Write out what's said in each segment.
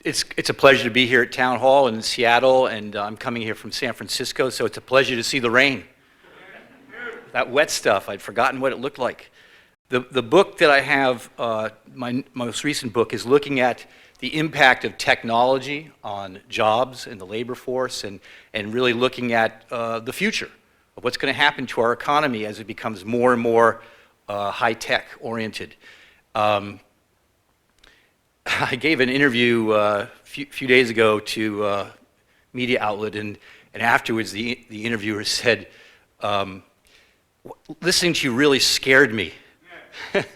It's a pleasure to be here at Town Hall in Seattle, and I'm coming here from San Francisco, so it's a pleasure to see the rain. That wet stuff, I'd forgotten what it looked like. The book that I have, my most recent book, is looking at the impact of technology on jobs and the labor force, and really looking at the future of what's going to happen to our economy as it becomes more and more high-tech oriented. I gave an interview a few days ago to a media outlet, and afterwards the interviewer said, listening to you really scared me.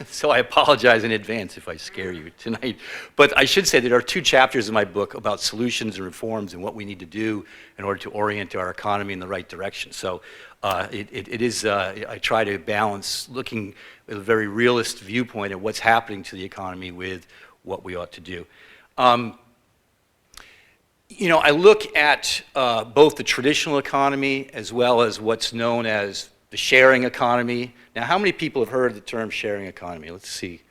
So I apologize in advance if I scare you tonight. But I should say there are 2 chapters in my book about solutions and reforms and what we need to do in order to orient our economy in the right direction. So it is, I try to balance looking with a very realist viewpoint at what's happening to the economy with what we ought to do. You know, I look at both the traditional economy as well as what's known as the sharing economy. Now, how many people have heard the term sharing economy? Let's see.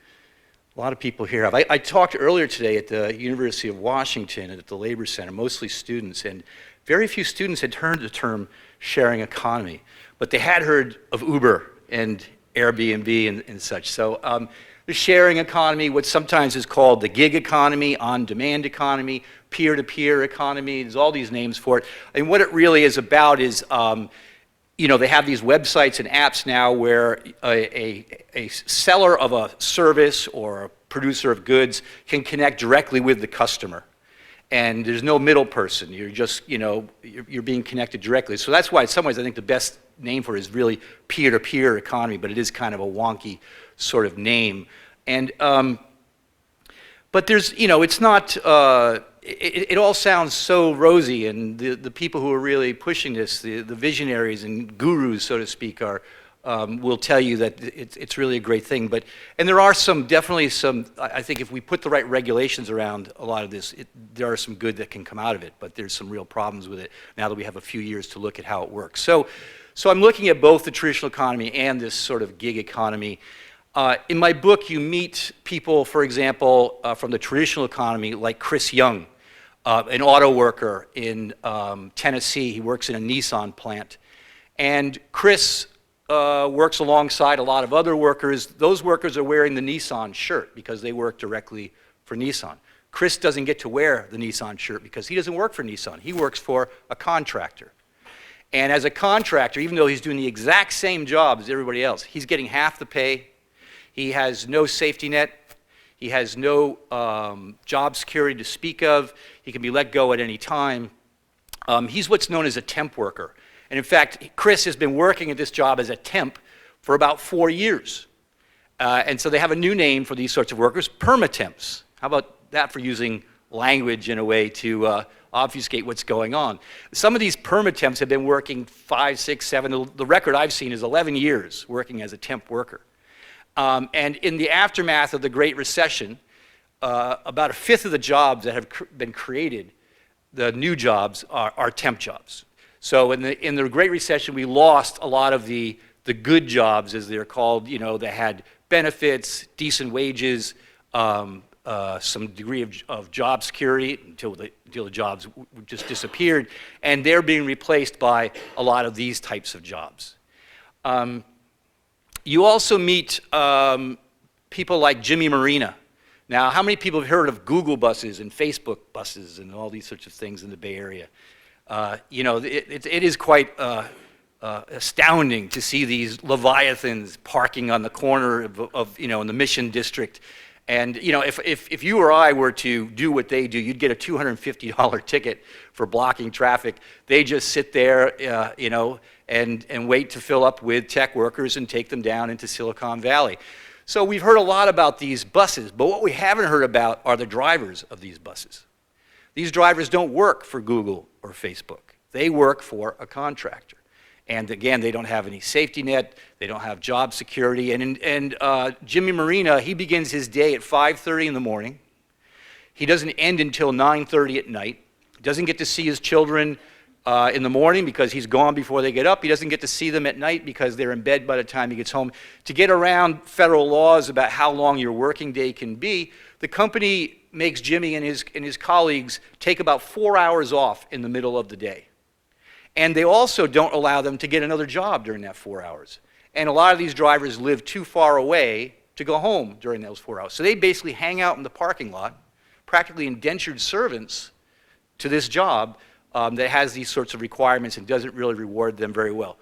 A lot of people here have. I talked earlier today at the University of Washington and at the Labor Center, mostly students, and very few students had heard the term sharing economy, but they had heard of Uber and Airbnb and such. So the sharing economy, what sometimes is called the gig economy, on-demand economy, peer-to-peer economy, there's all these names for it. And what it really is about is, you know, they have these websites and apps now where a seller of a service or a producer of goods can connect directly with the customer. And there's no middle person. You're just, you know, you're being connected directly. So that's why in some ways I think the best name for it is really peer-to-peer economy, but it is kind of a wonky sort of name. And, but there's, you know, it's not, it all sounds so rosy, and the people who are really pushing this, the visionaries and gurus, so to speak, are, will tell you that it's really a great thing. But, and there are definitely some, I think if we put the right regulations around a lot of this, there are some good that can come out of it, but there's some real problems with it now that we have a few years to look at how it works. So I'm looking at both the traditional economy and this sort of gig economy. In my book, you meet people, for example, from the traditional economy, like Chris Young, an auto worker in Tennessee. He works in a Nissan plant. And Chris works alongside a lot of other workers. Those workers are wearing the Nissan shirt because they work directly for Nissan. Chris doesn't get to wear the Nissan shirt because he doesn't work for Nissan. He works for a contractor. And as a contractor, even though he's doing the exact same job as everybody else, he's getting half the pay. He has no safety net. He has no job security to speak of. He can be let go at any time. He's what's known as a temp worker. And in fact, Chris has been working at this job as a temp for about 4 years. And so they have a new name for these sorts of workers, permatemps. How about that for using language in a way to obfuscate what's going on? Some of these permatemps have been working 5, 6, 7, the record I've seen is 11 years working as a temp worker. And in the aftermath of the Great Recession, about 1/5 of the jobs that have been created, the new jobs, are temp jobs. So in the Great Recession, we lost a lot of the good jobs, as they're called, you know, that had benefits, decent wages, some degree of job security until the jobs just disappeared, and they're being replaced by a lot of these types of jobs. You also meet people like Jimmy Morena. Now, how many people have heard of Google buses and Facebook buses and all these sorts of things in the Bay Area? You know, it is quite astounding to see these leviathans parking on the corner of you know, in the Mission District. And you know, if you or I were to do what they do, you'd get a $250 ticket for blocking traffic. They just sit there, you know, and wait to fill up with tech workers and take them down into Silicon Valley. So we've heard a lot about these buses, but what we haven't heard about are the drivers of these buses. These drivers don't work for Google or Facebook. They work for a contractor. And again, they don't have any safety net, they don't have job security. And Jimmy Morena, he begins his day at 5:30 in the morning. He doesn't end until 9:30 at night. Doesn't get to see his children in the morning because he's gone before they get up. He doesn't get to see them at night because they're in bed by the time he gets home. To get around federal laws about how long your working day can be, the company makes Jimmy and his colleagues take about 4 hours off in the middle of the day. And they also don't allow them to get another job during that 4 hours. And a lot of these drivers live too far away to go home during those 4 hours. So they basically hang out in the parking lot, practically indentured servants to this job that has these sorts of requirements and doesn't really reward them very well.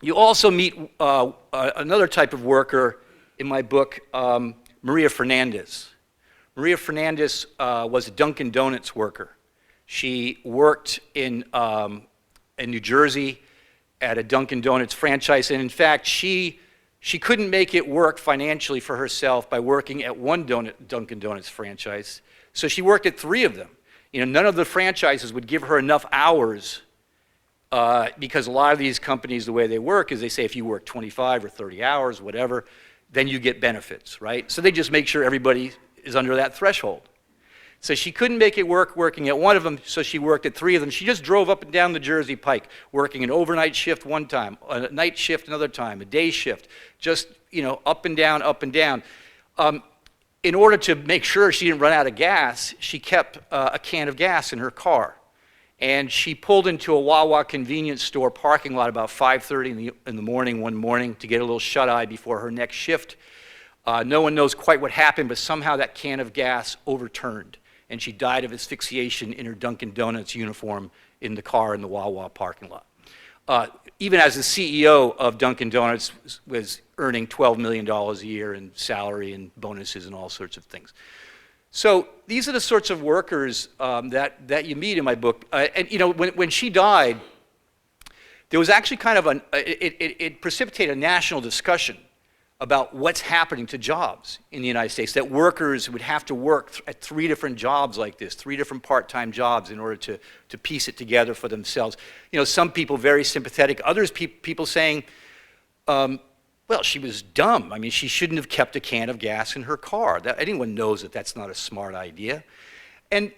You also meet another type of worker in my book, Maria Fernandez. Maria Fernandez was a Dunkin' Donuts worker. She worked in New Jersey at a Dunkin' Donuts franchise, and in fact, she couldn't make it work financially for herself by working at one Dunkin' Donuts franchise, so she worked at 3 of them. None of the franchises would give her enough hours because a lot of these companies, the way they work is they say if you work 25 or 30 hours, whatever, then you get benefits, right? So they just make sure everybody is under that threshold. So she couldn't make it work working at one of them, so she worked at 3 of them. She just drove up and down the Jersey Pike, working an overnight shift one time, a night shift another time, a day shift, just, up and down, up and down. In order to make sure she didn't run out of gas, she kept a can of gas in her car. And she pulled into a Wawa convenience store parking lot about 5:30 in the morning one morning to get a little shut-eye before her next shift. No one knows quite what happened, but somehow that can of gas overturned, and she died of asphyxiation in her Dunkin' Donuts uniform in the car in the Wawa parking lot. Even as the CEO of Dunkin' Donuts was earning $12 million a year in salary and bonuses and all sorts of things. So these are the sorts of workers that you meet in my book. And when she died, there was actually kind of it precipitated a national discussion about what's happening to jobs in the United States, that workers would have to work at 3 different jobs like this, 3 different part-time jobs in order to piece it together for themselves. Some people very sympathetic, others people saying, well, she was dumb. I mean, she shouldn't have kept a can of gas in her car. Anyone knows that that's not a smart idea. And,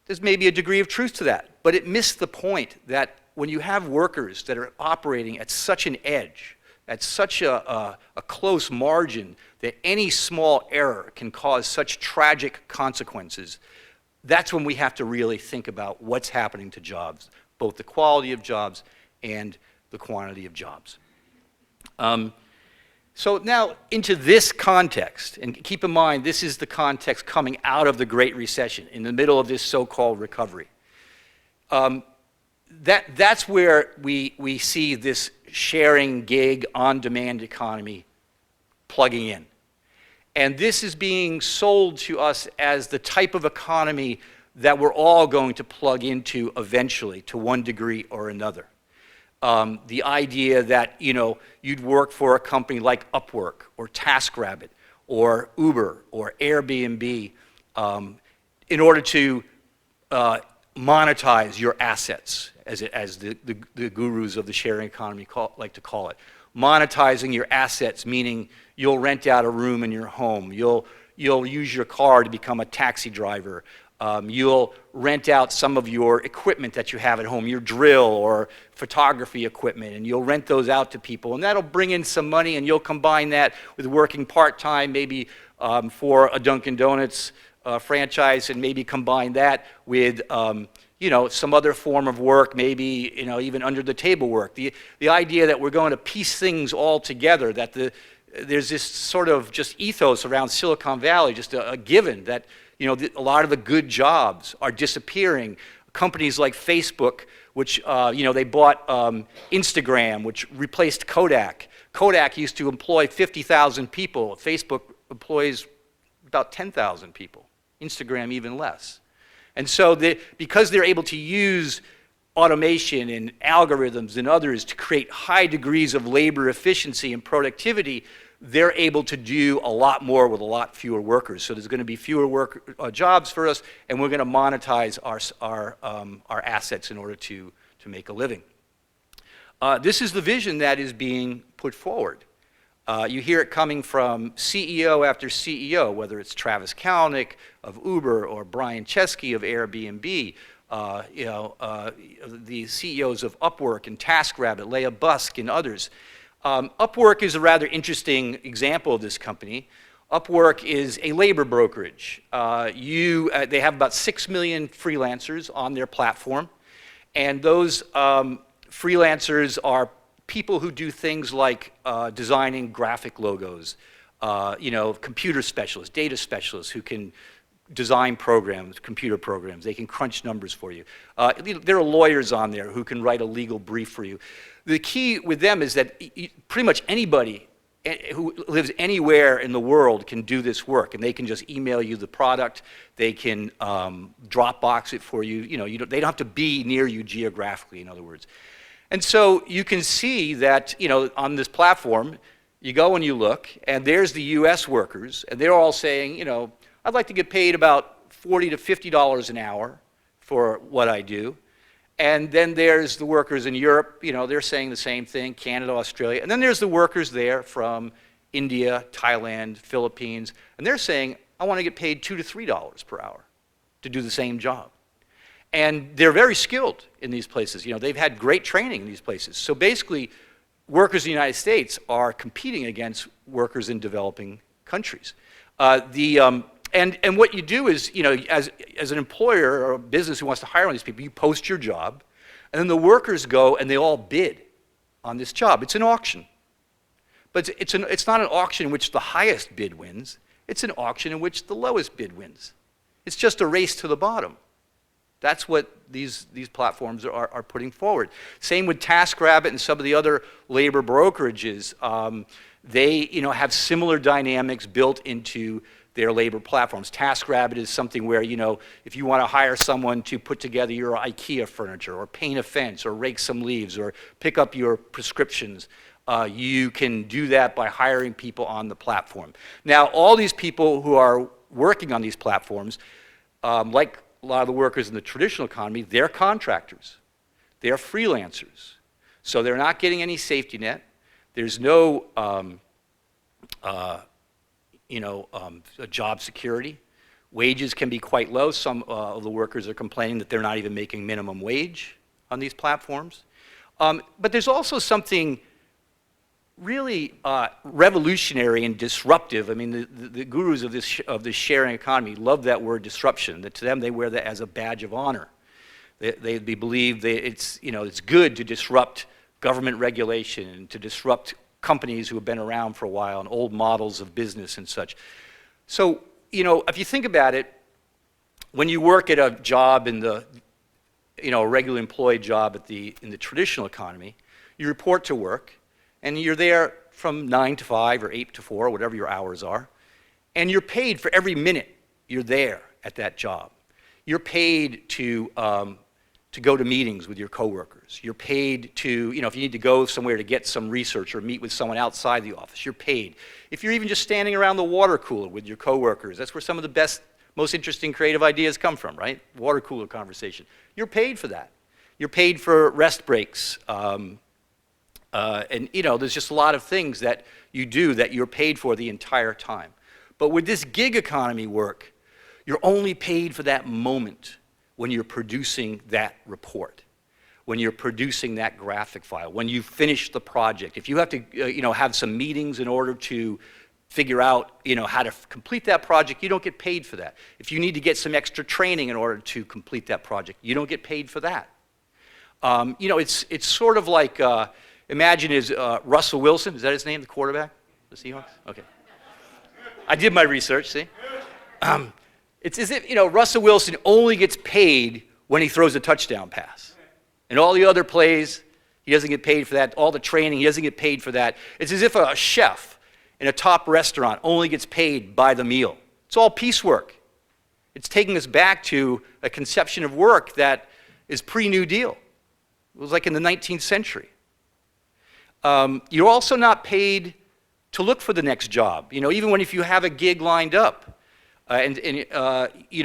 there's maybe a degree of truth to that, but it missed the point that when you have workers that are operating at such an edge, at such a close margin that any small error can cause such tragic consequences, that's when we have to really think about what's happening to jobs, both the quality of jobs and the quantity of jobs. So now into this context, and keep in mind this is the context coming out of the Great Recession, in the middle of this so-called recovery. That's where we see this sharing gig on-demand economy plugging in. And this is being sold to us as the type of economy that we're all going to plug into eventually to one degree or another. The idea that you'd work for a company like Upwork or TaskRabbit or Uber or Airbnb in order to monetize your assets, as the gurus of the sharing economy like to call it. Monetizing your assets, meaning you'll rent out a room in your home, you'll use your car to become a taxi driver, you'll rent out some of your equipment that you have at home, your drill or photography equipment, and you'll rent those out to people, and that'll bring in some money, and you'll combine that with working part-time, maybe for a Dunkin' Donuts franchise, and maybe combine that with some other form of work, maybe even under-the-table work. The idea that we're going to piece things all together, that there's this sort of just ethos around Silicon Valley, just a given that a lot of the good jobs are disappearing. Companies like Facebook, which they bought Instagram, which replaced Kodak. Kodak used to employ 50,000 people. Facebook employs about 10,000 people. Instagram even less. And so because they're able to use automation and algorithms and others to create high degrees of labor efficiency and productivity, they're able to do a lot more with a lot fewer workers. So there's going to be fewer jobs for us, and we're going to monetize our assets in order to make a living. This is the vision that is being put forward. You hear it coming from CEO after CEO, whether it's Travis Kalanick of Uber or Brian Chesky of Airbnb, the CEOs of Upwork and TaskRabbit, Leah Busk and others. Upwork is a rather interesting example of this company. Upwork is a labor brokerage. They have about 6 million freelancers on their platform, and those freelancers are people who do things like designing graphic logos, computer specialists, data specialists who can design programs, computer programs. They can crunch numbers for you. There are lawyers on there who can write a legal brief for you. The key with them is that pretty much anybody who lives anywhere in the world can do this work, and they can just email you the product. They can Dropbox it for you. They don't have to be near you geographically, in other words. And so you can see that, on this platform, you go and you look, and there's the U.S. workers, and they're all saying, I'd like to get paid about $40 to $50 an hour for what I do. And then there's the workers in Europe, they're saying the same thing, Canada, Australia. And then there's the workers there from India, Thailand, Philippines, and they're saying, I want to get paid $2 to $3 per hour to do the same job. And they're very skilled in these places. They've had great training in these places. So basically, workers in the United States are competing against workers in developing countries. And what you do is, as an employer or a business who wants to hire one of these people, you post your job, and then the workers go and they all bid on this job. It's an auction. But it's not an auction in which the highest bid wins. It's an auction in which the lowest bid wins. It's just a race to the bottom. That's what these platforms are putting forward. Same with TaskRabbit and some of the other labor brokerages. They have similar dynamics built into their labor platforms. TaskRabbit is something where, if you want to hire someone to put together your IKEA furniture or paint a fence or rake some leaves or pick up your prescriptions, you can do that by hiring people on the platform. Now, all these people who are working on these platforms, like a lot of the workers in the traditional economy, they're contractors. They're freelancers. So they're not getting any safety net. There's no job security. Wages can be quite low. Some of the workers are complaining that they're not even making minimum wage on these platforms. But there's also something really revolutionary and disruptive. I mean, the gurus of this sharing economy love that word disruption. That to them, they wear that as a badge of honor. They believe that it's good to disrupt government regulation and to disrupt companies who have been around for a while and old models of business and such. So, if you think about it, when you work at a job in the, a regular employed job in the traditional economy, you report to work, and you're there from 9 to 5 or 8 to 4, whatever your hours are, and you're paid for every minute you're there at that job. You're paid to go to meetings with your coworkers. You're paid to, if you need to go somewhere to get some research or meet with someone outside the office, you're paid. If you're even just standing around the water cooler with your coworkers, that's where some of the best, most interesting creative ideas come from, right? Water cooler conversation. You're paid for that. You're paid for rest breaks. And there's just a lot of things that you do that you're paid for the entire time. But with this gig economy work, you're only paid for that moment when you're producing that report, when you're producing that graphic file, when you finish the project. If you have to have some meetings in order to figure out how to complete that project, you don't get paid for that. If you need to get some extra training in order to complete that project, you don't get paid for that. It's sort of like, imagine is Russell Wilson, is that his name, the quarterback, the Seahawks? Okay. I did my research, see? It's as if, Russell Wilson only gets paid when he throws a touchdown pass. And all the other plays, he doesn't get paid for that. All the training, he doesn't get paid for that. It's as if a chef in a top restaurant only gets paid by the meal. It's all piecework. It's taking us back to a conception of work that is pre-New Deal. It was like in the 19th century. You're also not paid to look for the next job. Even if you have a gig lined up, you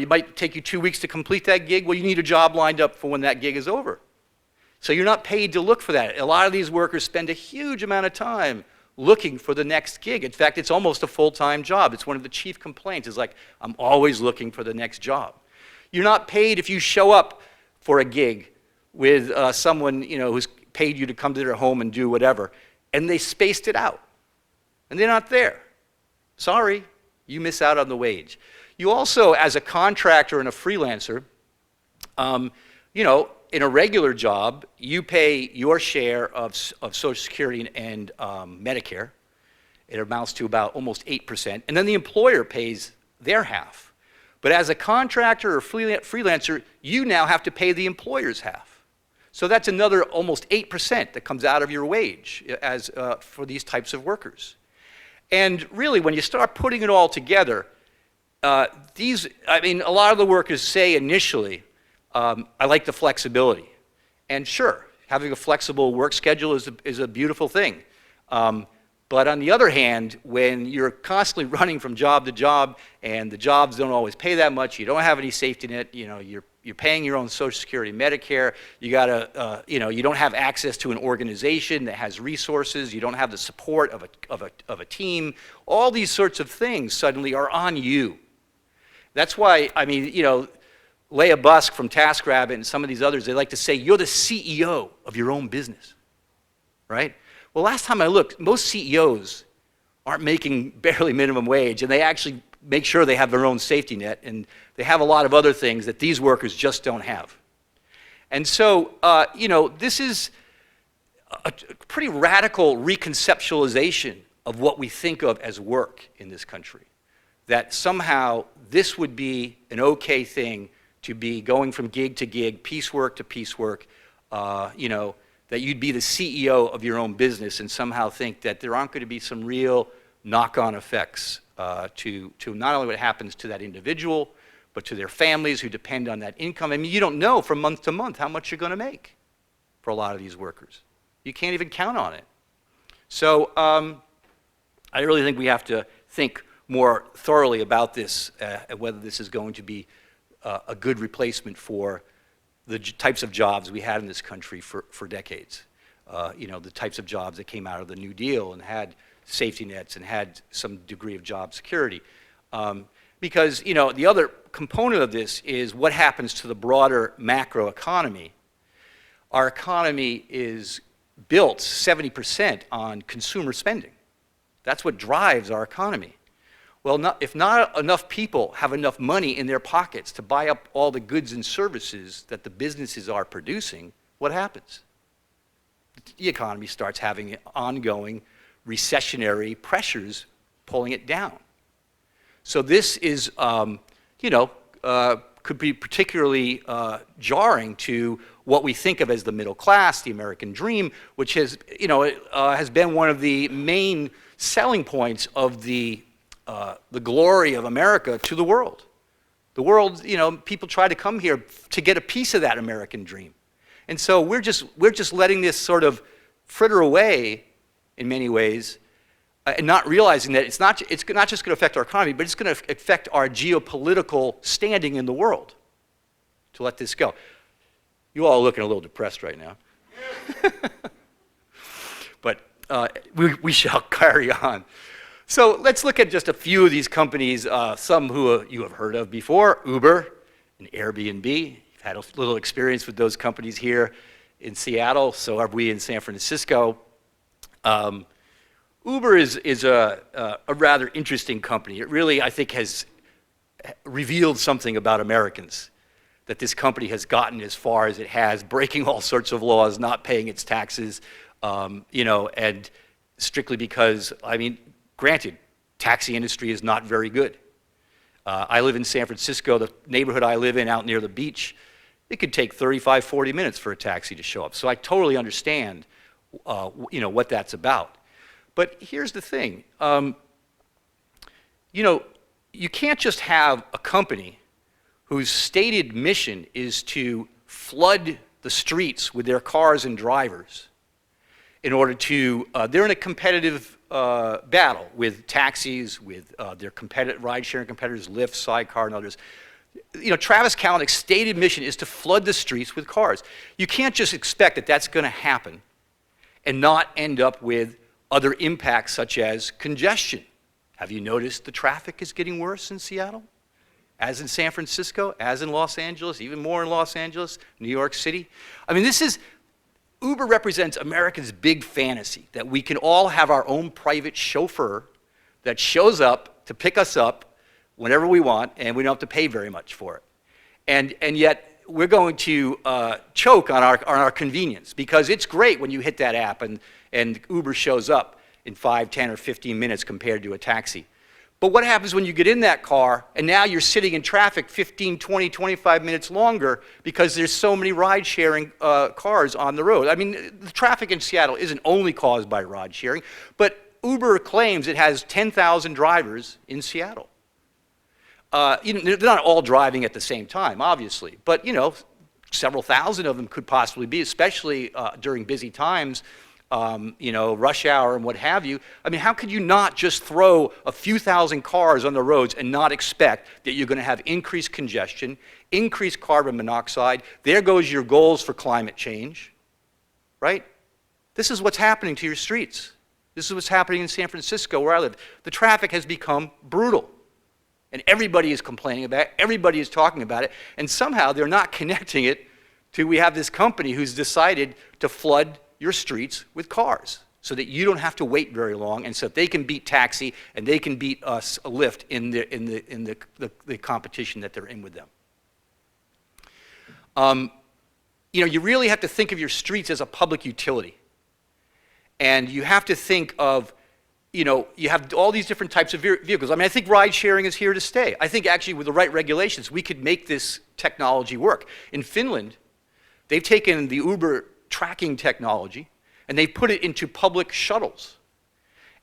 might take you 2 weeks to complete that gig. Well, you need a job lined up for when that gig is over. So you're not paid to look for that. A lot of these workers spend a huge amount of time looking for the next gig. In fact, it's almost a full-time job. It's one of the chief complaints is like, I'm always looking for the next job. You're not paid if you show up for a gig with someone who's paid you to come to their home and do whatever, and they spaced it out, and they're not there. Sorry, you miss out on the wage. You also, as a contractor and a freelancer, you know, in a regular job, you pay your share of Social Security and Medicare. It amounts to about almost 8%. And then the employer pays their half. But as a contractor or freelancer, you now have to pay the employer's half. So that's another almost 8% that comes out of your wage as, for these types of workers. And really, when you start putting it all together, I mean, a lot of the workers say initially, I like the flexibility. And sure, having a flexible work schedule is a beautiful thing. But on the other hand, when you're constantly running from job to job and the jobs don't always pay that much, you don't have any safety net, you know, you're paying your own Social Security, Medicare, you gotta, you know, you don't have access to an organization that has resources, you don't have the support of a team, all these sorts of things suddenly are on you. That's why, I mean, you know, Leah Busk from TaskRabbit and some of these others, they like to say, you're the CEO of your own business, right? Well, last time I looked, most CEOs aren't making barely minimum wage, and they actually make sure they have their own safety net, and they have a lot of other things that these workers just don't have. And so, you know, this is a pretty radical reconceptualization of what we think of as work in this country, that somehow this would be an okay thing to be going from gig to gig, piecework to piecework, you know, that you'd be the CEO of your own business and somehow think that there aren't going to be some real knock-on effects to not only what happens to that individual, but to their families who depend on that income. I mean, you don't know from month to month how much you're going to make for a lot of these workers. You can't even count on it. So I really think we have to think more thoroughly about this, whether this is going to be a good replacement for the types of jobs we had in this country for decades. You know, the types of jobs that came out of the New Deal and had safety nets and had some degree of job security. Because, you know, the other component of this is what happens to the broader macro economy. Our economy is built 70% on consumer spending. That's what drives our economy. Well, if not enough people have enough money in their pockets to buy up all the goods and services that the businesses are producing, what happens? The economy starts having ongoing recessionary pressures pulling it down. So this is, you know, could be particularly jarring to what we think of as the middle class, the American dream, which has, you know, has been one of the main selling points of the glory of America to the world. The world, you know, people try to come here to get a piece of that American dream. And so we're just letting this sort of fritter away in many ways, and not realizing that it's not just going to affect our economy, but it's going to affect our geopolitical standing in the world to let this go. You all are looking a little depressed right now. But we shall carry on. So let's look at just a few of these companies, some who you have heard of before, Uber and Airbnb. You've had a little experience with those companies here in Seattle, so have we in San Francisco. Uber is a rather interesting company. It really, I think, has revealed something about Americans, that this company has gotten as far as it has, breaking all sorts of laws, not paying its taxes, you know, and strictly because, I mean, granted, taxi industry is not very good. I live in San Francisco, the neighborhood I live in out near the beach, it could take 35, 40 minutes for a taxi to show up. So I totally understand, you know, what that's about. But here's the thing, you know, you can't just have a company whose stated mission is to flood the streets with their cars and drivers in order to, they're in a competitive battle with taxis, with their ride-sharing competitors, Lyft, Sidecar, and others. You know, Travis Kalanick's stated mission is to flood the streets with cars. You can't just expect that that's going to happen and not end up with other impacts such as congestion. Have you noticed the traffic is getting worse in Seattle? As in San Francisco, as in Los Angeles, even more in Los Angeles, New York City. I mean, Uber represents America's big fantasy, that we can all have our own private chauffeur that shows up to pick us up whenever we want, and we don't have to pay very much for it. And yet, we're going to choke on our convenience, because it's great when you hit that app and Uber shows up in 5, 10, or 15 minutes compared to a taxi. But what happens when you get in that car and now you're sitting in traffic 15, 20, 25 minutes longer because there's so many ride-sharing cars on the road? I mean, the traffic in Seattle isn't only caused by ride-sharing, but Uber claims it has 10,000 drivers in Seattle. They're not all driving at the same time, obviously, but several thousand of them could possibly be, especially during busy times. Rush hour and what have you. I mean, how could you not just throw a few thousand cars on the roads and not expect that you're going to have increased congestion, increased carbon monoxide? There goes your goals for climate change, right? This is what's happening to your streets. This is what's happening in San Francisco, where I live. The traffic has become brutal. And everybody is complaining about it. Everybody is talking about it. And somehow they're not connecting it to, we have this company who's decided to flood your streets with cars so that you don't have to wait very long, and so that they can beat taxi and they can beat us a Lyft in the competition that they're in with them. You really have to think of your streets as a public utility. And you have to think of, you have all these different types of vehicles. I mean, I think ride sharing is here to stay. I think actually with the right regulations, we could make this technology work. In Finland, they've taken the Uber tracking technology and they put it into public shuttles.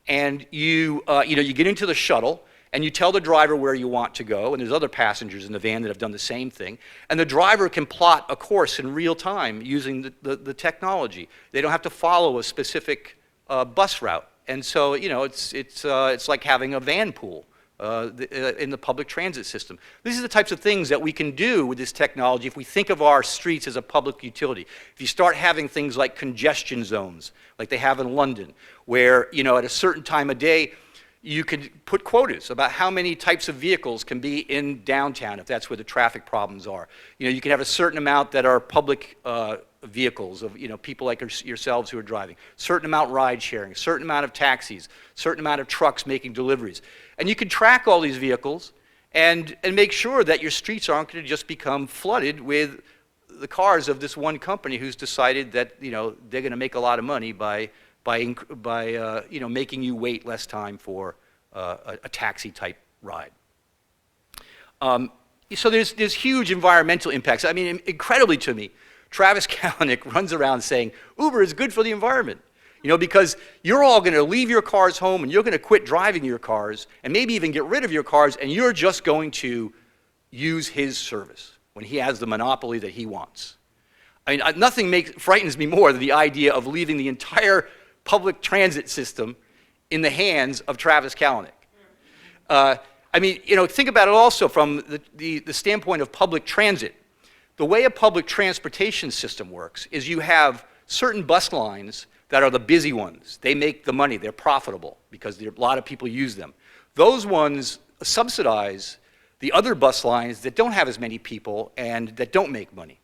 And you get into the shuttle and you tell the driver where you want to go, and there's other passengers in the van that have done the same thing, and the driver can plot a course in real time using the technology. They don't have to follow a specific bus route. And so, it's like having a van pool in the public transit system. These are the types of things that we can do with this technology if we think of our streets as a public utility. If you start having things like congestion zones, like they have in London, where, at a certain time of day, you could put quotas about how many types of vehicles can be in downtown, if that's where the traffic problems are. You can have a certain amount that are public vehicles of people like yourselves who are driving, certain amount ride sharing, certain amount of taxis, certain amount of trucks making deliveries. And you can track all these vehicles and make sure that your streets aren't going to just become flooded with the cars of this one company who's decided that they're going to make a lot of money by making you wait less time for a taxi type ride. So there's huge environmental impacts. I mean, incredibly to me, Travis Kalanick runs around saying Uber is good for the environment. Because you're all going to leave your cars home and you're going to quit driving your cars and maybe even get rid of your cars, and you're just going to use his service when he has the monopoly that he wants. I mean, nothing frightens me more than the idea of leaving the entire public transit system in the hands of Travis Kalanick. Think about it also from the standpoint of public transit. The way a public transportation system works is you have certain bus lines that are the busy ones. They make the money, they're profitable because a lot of people use them. Those ones subsidize the other bus lines that don't have as many people and that don't make money.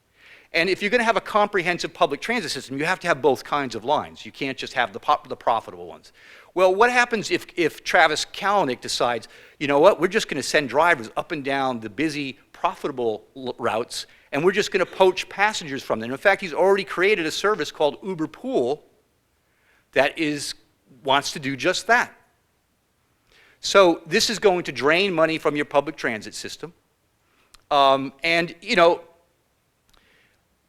And if you're going to have a comprehensive public transit system, you have to have both kinds of lines. You can't just have the profitable ones. Well, what happens if Travis Kalanick decides, we're just going to send drivers up and down the busy, profitable routes, and we're just going to poach passengers from them. In fact, he's already created a service called Uber Pool that wants to do just that. So this is going to drain money from your public transit system.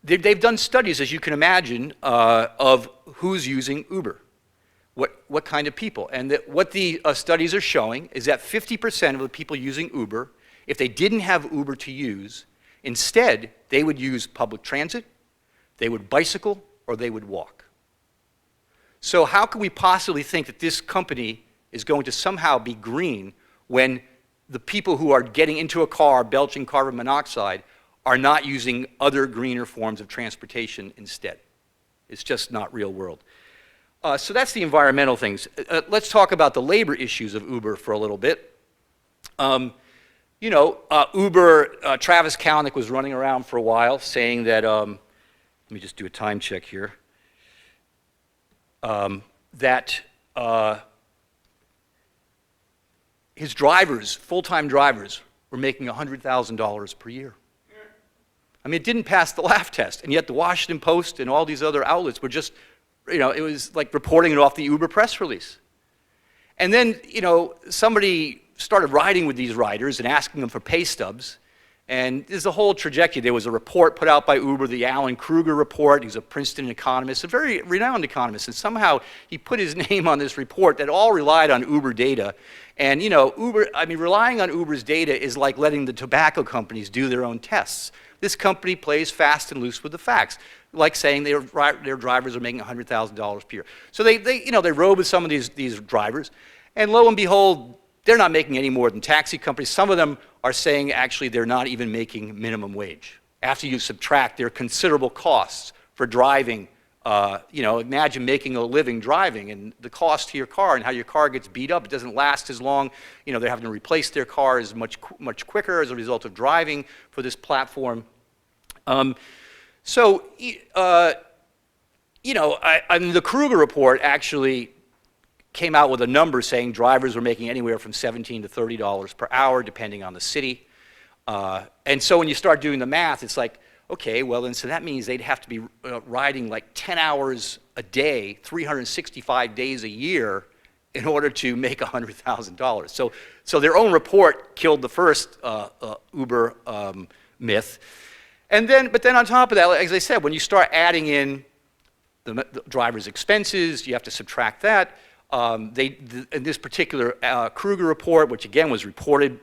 They've done studies, as you can imagine, of who's using Uber, what kind of people. And what the studies are showing is that 50% of the people using Uber, if they didn't have Uber to use, instead they would use public transit, they would bicycle, or they would walk. So how can we possibly think that this company is going to somehow be green when the people who are getting into a car belching carbon monoxide are not using other greener forms of transportation instead? It's just not real world. So that's the environmental things. Let's talk about the labor issues of Uber for a little bit. Uber, Travis Kalanick was running around for a while saying that, let me just do a time check here, his drivers, full-time drivers, were making $100,000 per year. I mean, it didn't pass the laugh test, and yet the Washington Post and all these other outlets were just, it was like reporting it off the Uber press release. And then, somebody started riding with these riders and asking them for pay stubs. And there's a whole trajectory. There was a report put out by Uber, the Alan Kruger Report. He's a Princeton economist, a very renowned economist. And somehow he put his name on this report that all relied on Uber data. And relying on Uber's data is like letting the tobacco companies do their own tests. This company plays fast and loose with the facts, like saying their drivers are making $100,000 per year. So they rode with some of these drivers, and lo and behold, they're not making any more than taxi companies. Some of them are saying actually they're not even making minimum wage. After you subtract their considerable costs for driving, imagine making a living driving and the cost to your car and how your car gets beat up. It doesn't last as long. They're having to replace their cars much quicker as a result of driving for this platform. The Kruger Report actually came out with a number saying drivers were making anywhere from $17 to $30 per hour, depending on the city. And so when you start doing the math, it's like, okay, well then, so that means they'd have to be riding like 10 hours a day, 365 days a year in order to make $100,000. So their own report killed the first Uber myth. But then on top of that, as I said, when you start adding in the driver's expenses, you have to subtract that. In this particular Kruger report, which again was reported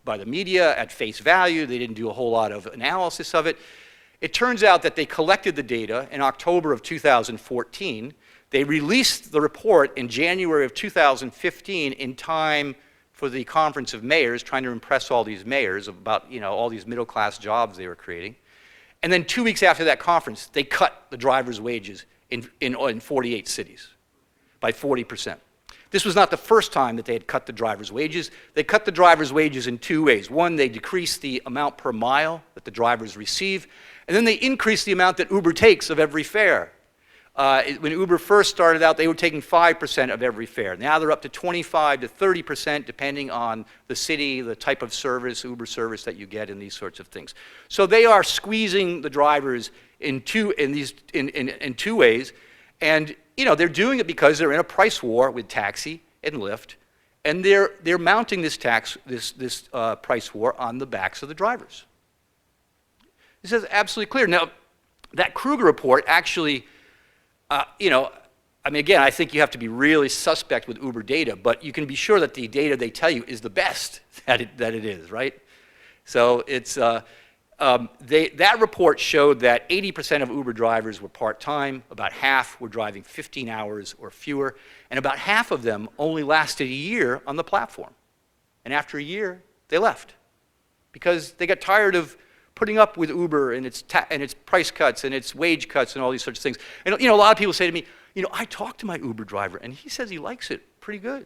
by the media at face value, they didn't do a whole lot of analysis of it. It turns out that they collected the data in October of 2014. They released the report in January of 2015 in time for the Conference of Mayors, trying to impress all these mayors about all these middle-class jobs they were creating. And then 2 weeks after that conference, they cut the drivers' wages in 48 cities by 40%. This was not the first time that they had cut the drivers' wages. They cut the drivers' wages in two ways. One, they decreased the amount per mile that the drivers receive, and then they increased the amount that Uber takes of every fare. When Uber first started out, they were taking 5% of every fare. Now they're up to 25 to 30%, depending on the city, the type of service, Uber service that you get, and these sorts of things. So they are squeezing the drivers in two ways, and they're doing it because they're in a price war with taxi and Lyft, and they're mounting this price war on the backs of the drivers. This is absolutely clear. Now, that Kruger report actually. Again, I think you have to be really suspect with Uber data, but you can be sure that the data they tell you is the best that it is, right? So it's, that report showed that 80% of Uber drivers were part-time, about half were driving 15 hours or fewer, and about half of them only lasted a year on the platform. And after a year, they left because they got tired of putting up with Uber and its price cuts and its wage cuts and all these sorts of things. And a lot of people say to me, I talked to my Uber driver and he says he likes it pretty good.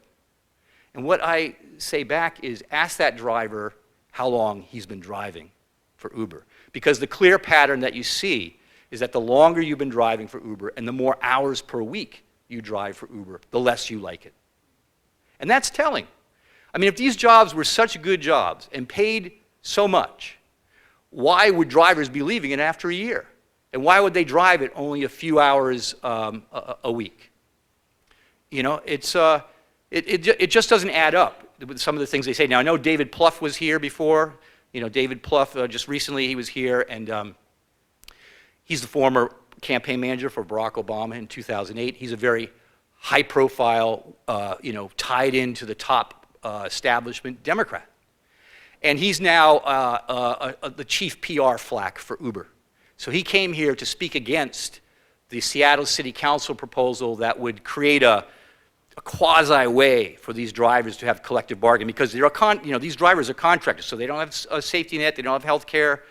And what I say back is ask that driver how long he's been driving for Uber. Because the clear pattern that you see is that the longer you've been driving for Uber and the more hours per week you drive for Uber, the less you like it. And that's telling. If these jobs were such good jobs and paid so much, why would drivers be leaving it after a year? And why would they drive it only a few hours a week? It just doesn't add up with some of the things they say. Now, I know David Plouffe was here before. David Plouffe, just recently he was here, and he's the former campaign manager for Barack Obama in 2008. He's a very high-profile, tied into the top establishment Democrat. And he's now the chief PR flack for Uber. So he came here to speak against the Seattle City Council proposal that would create a quasi way for these drivers to have collective bargaining, because these drivers are contractors, so they don't have a safety net, they don't have health care,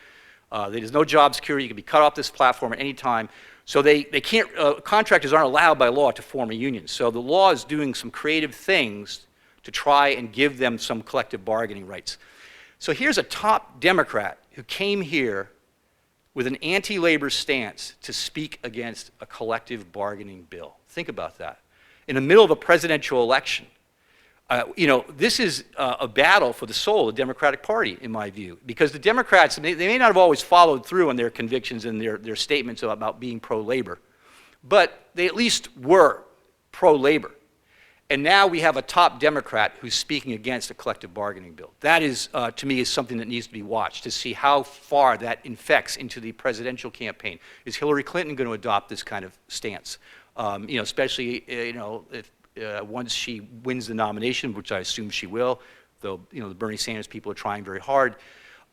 there's no job security, you can be cut off this platform at any time. So they can't, contractors aren't allowed by law to form a union. So the law is doing some creative things to try and give them some collective bargaining rights. So here's a top Democrat who came here with an anti-labor stance to speak against a collective bargaining bill. Think about that. In the middle of a presidential election. This is a battle for the soul of the Democratic Party, in my view, because the Democrats, they may not have always followed through on their convictions and their statements about being pro-labor, but they at least were pro-labor. And now we have a top Democrat who's speaking against a collective bargaining bill. That is, to me, is something that needs to be watched to see how far that infects into the presidential campaign. Is Hillary Clinton going to adopt this kind of stance? Especially, if once she wins the nomination, which I assume she will, though the Bernie Sanders people are trying very hard.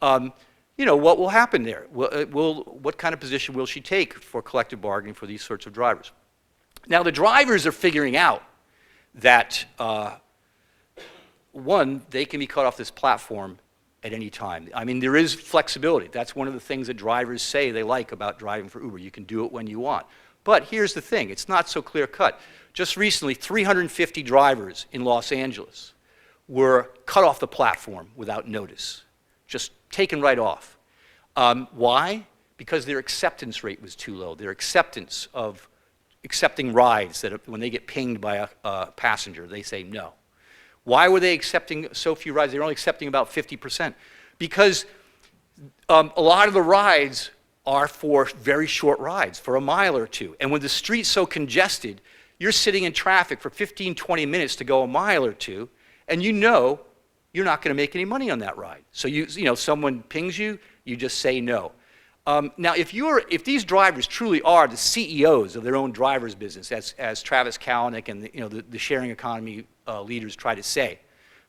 What will happen there? What kind of position will she take for collective bargaining for these sorts of drivers? Now, the drivers are figuring out that, one, they can be cut off this platform at any time. I mean, there is flexibility. That's one of the things that drivers say they like about driving for Uber. You can do it when you want. But here's the thing. It's not so clear-cut. Just recently, 350 drivers in Los Angeles were cut off the platform without notice, just taken right off. Why? Because their acceptance rate was too low. Their acceptance of accepting rides, that when they get pinged by a passenger, they say no. Why were they accepting so few rides? They were only accepting about 50%. Because a lot of the rides are for very short rides, for a mile or two. And when the street's so congested, you're sitting in traffic for 15, 20 minutes to go a mile or two, and you're not going to make any money on that ride. So someone pings you, you just say no. Now, if these drivers truly are the CEOs of their own driver's business, as Travis Kalanick and the sharing economy leaders try to say,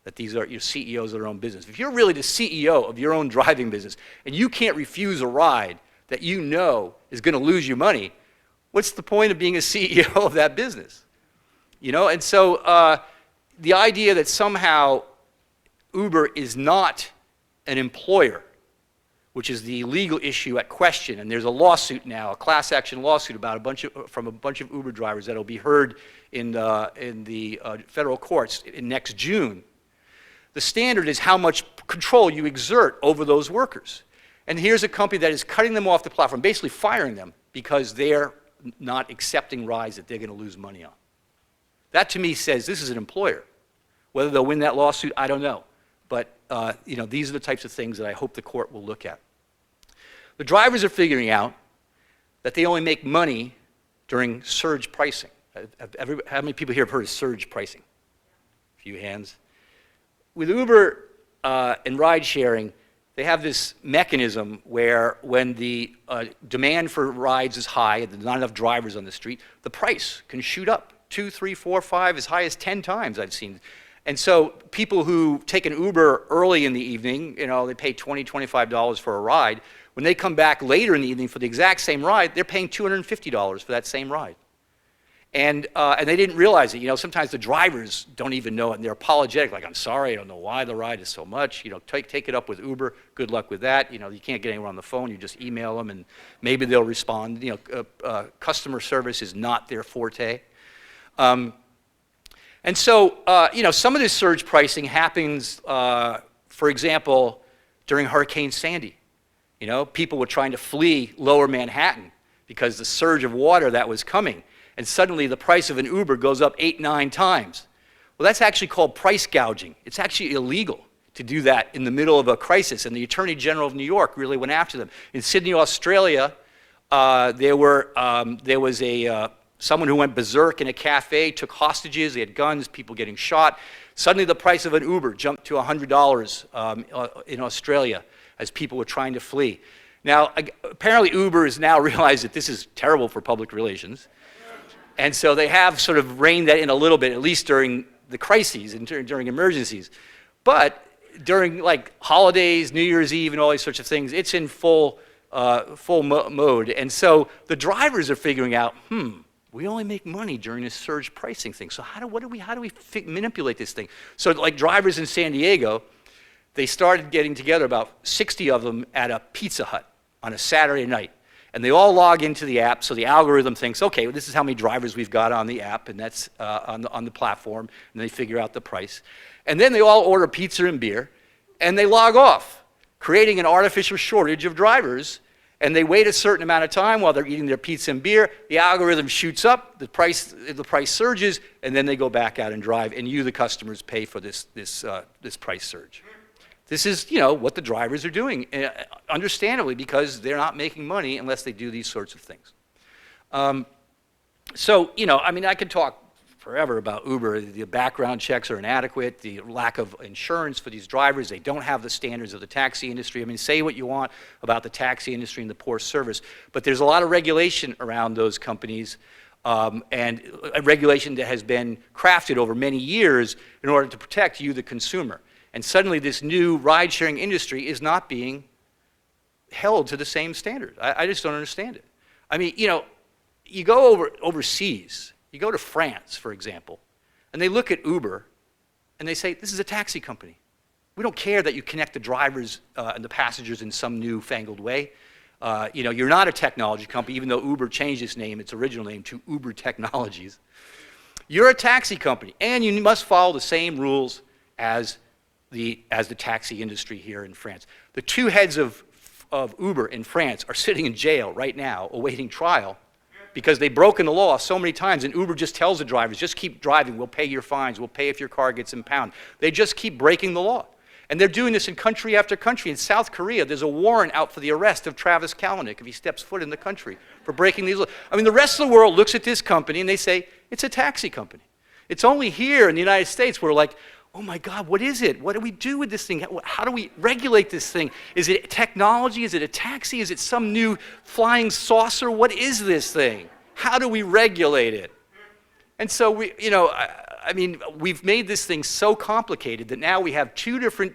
that these are your CEOs of their own business. If you're really the CEO of your own driving business and you can't refuse a ride that you know is going to lose you money, what's the point of being a CEO of that business? And so the idea that somehow Uber is not an employer, which is the legal issue at question, and there's a lawsuit now, a class action lawsuit from a bunch of Uber drivers that will be heard in the federal courts next June. The standard is how much control you exert over those workers. And here's a company that is cutting them off the platform, basically firing them because they're not accepting rides that they're going to lose money on. That to me says this is an employer. Whether they'll win that lawsuit, I don't know. But these are the types of things that I hope the court will look at. The drivers are figuring out that they only make money during surge pricing. How many people here have heard of surge pricing? A few hands. With Uber and ride sharing, they have this mechanism where when the demand for rides is high and there's not enough drivers on the street, the price can shoot up 2, 3, 4, 5, as high as 10 times I've seen. And so people who take an Uber early in the evening, they pay $20, $25 for a ride. When they come back later in the evening for the exact same ride, they're paying $250 for that same ride. And they didn't realize it. Sometimes the drivers don't even know it, and they're apologetic, like, I'm sorry, I don't know why the ride is so much. Take it up with Uber. Good luck with that. You can't get anyone on the phone. You just email them, and maybe they'll respond. Customer service is not their forte. And so, some of this surge pricing happens, for example, during Hurricane Sandy. People were trying to flee lower Manhattan because the surge of water that was coming. And suddenly the price of an Uber goes up 8, 9 times. Well, that's actually called price gouging. It's actually illegal to do that in the middle of a crisis. And the Attorney General of New York really went after them. In Sydney, Australia, there was someone who went berserk in a cafe, took hostages, they had guns, people getting shot. Suddenly the price of an Uber jumped to $100 in Australia as people were trying to flee. Now, apparently Uber has now realized that this is terrible for public relations. And so they have sort of reined that in a little bit, at least during the crises and during emergencies. But during holidays, New Year's Eve, and all these sorts of things, it's in full mode. And so the drivers are figuring out, we only make money during this surge pricing thing. So how do we manipulate this thing? So drivers in San Diego, they started getting together, about 60 of them, at a Pizza Hut on a Saturday night. And they all log into the app, so the algorithm thinks, okay, well, this is how many drivers we've got on the app, and that's on the platform, and they figure out the price. And then they all order pizza and beer, and they log off, creating an artificial shortage of drivers. and they wait a certain amount of time while they're eating their pizza and beer, the algorithm shoots up, the price surges, and then they go back out and drive, and you, the customers, pay for this price surge. This is, what the drivers are doing, understandably, because they're not making money unless they do these sorts of things. I could talk forever about Uber. The background checks are inadequate, the lack of insurance for these drivers, they don't have the standards of the taxi industry. Say what you want about the taxi industry and the poor service, but there's a lot of regulation around those companies, and a regulation that has been crafted over many years in order to protect you, the consumer. And suddenly this new ride-sharing industry is not being held to the same standard. I just don't understand it. You go overseas, you go to France, for example, and they look at Uber, and they say, this is a taxi company. We don't care that you connect the drivers and the passengers in some newfangled way. You're not a technology company, even though Uber changed its name, its original name, to Uber Technologies. You're a taxi company, and you must follow the same rules as the taxi industry here in France. The two heads of Uber in France are sitting in jail right now, awaiting trial, because they've broken the law so many times, and Uber just tells the drivers, just keep driving, we'll pay your fines, we'll pay if your car gets impounded. They just keep breaking the law. And they're doing this in country after country. In South Korea, there's a warrant out for the arrest of Travis Kalanick if he steps foot in the country for breaking these laws. The rest of the world looks at this company and they say, it's a taxi company. It's only here in the United States where we're like, oh my God, what is it? What do we do with this thing? How do we regulate this thing? Is it technology? Is it a taxi? Is it some new flying saucer? What is this thing? How do we regulate it? And so we've made this thing so complicated that now we have two different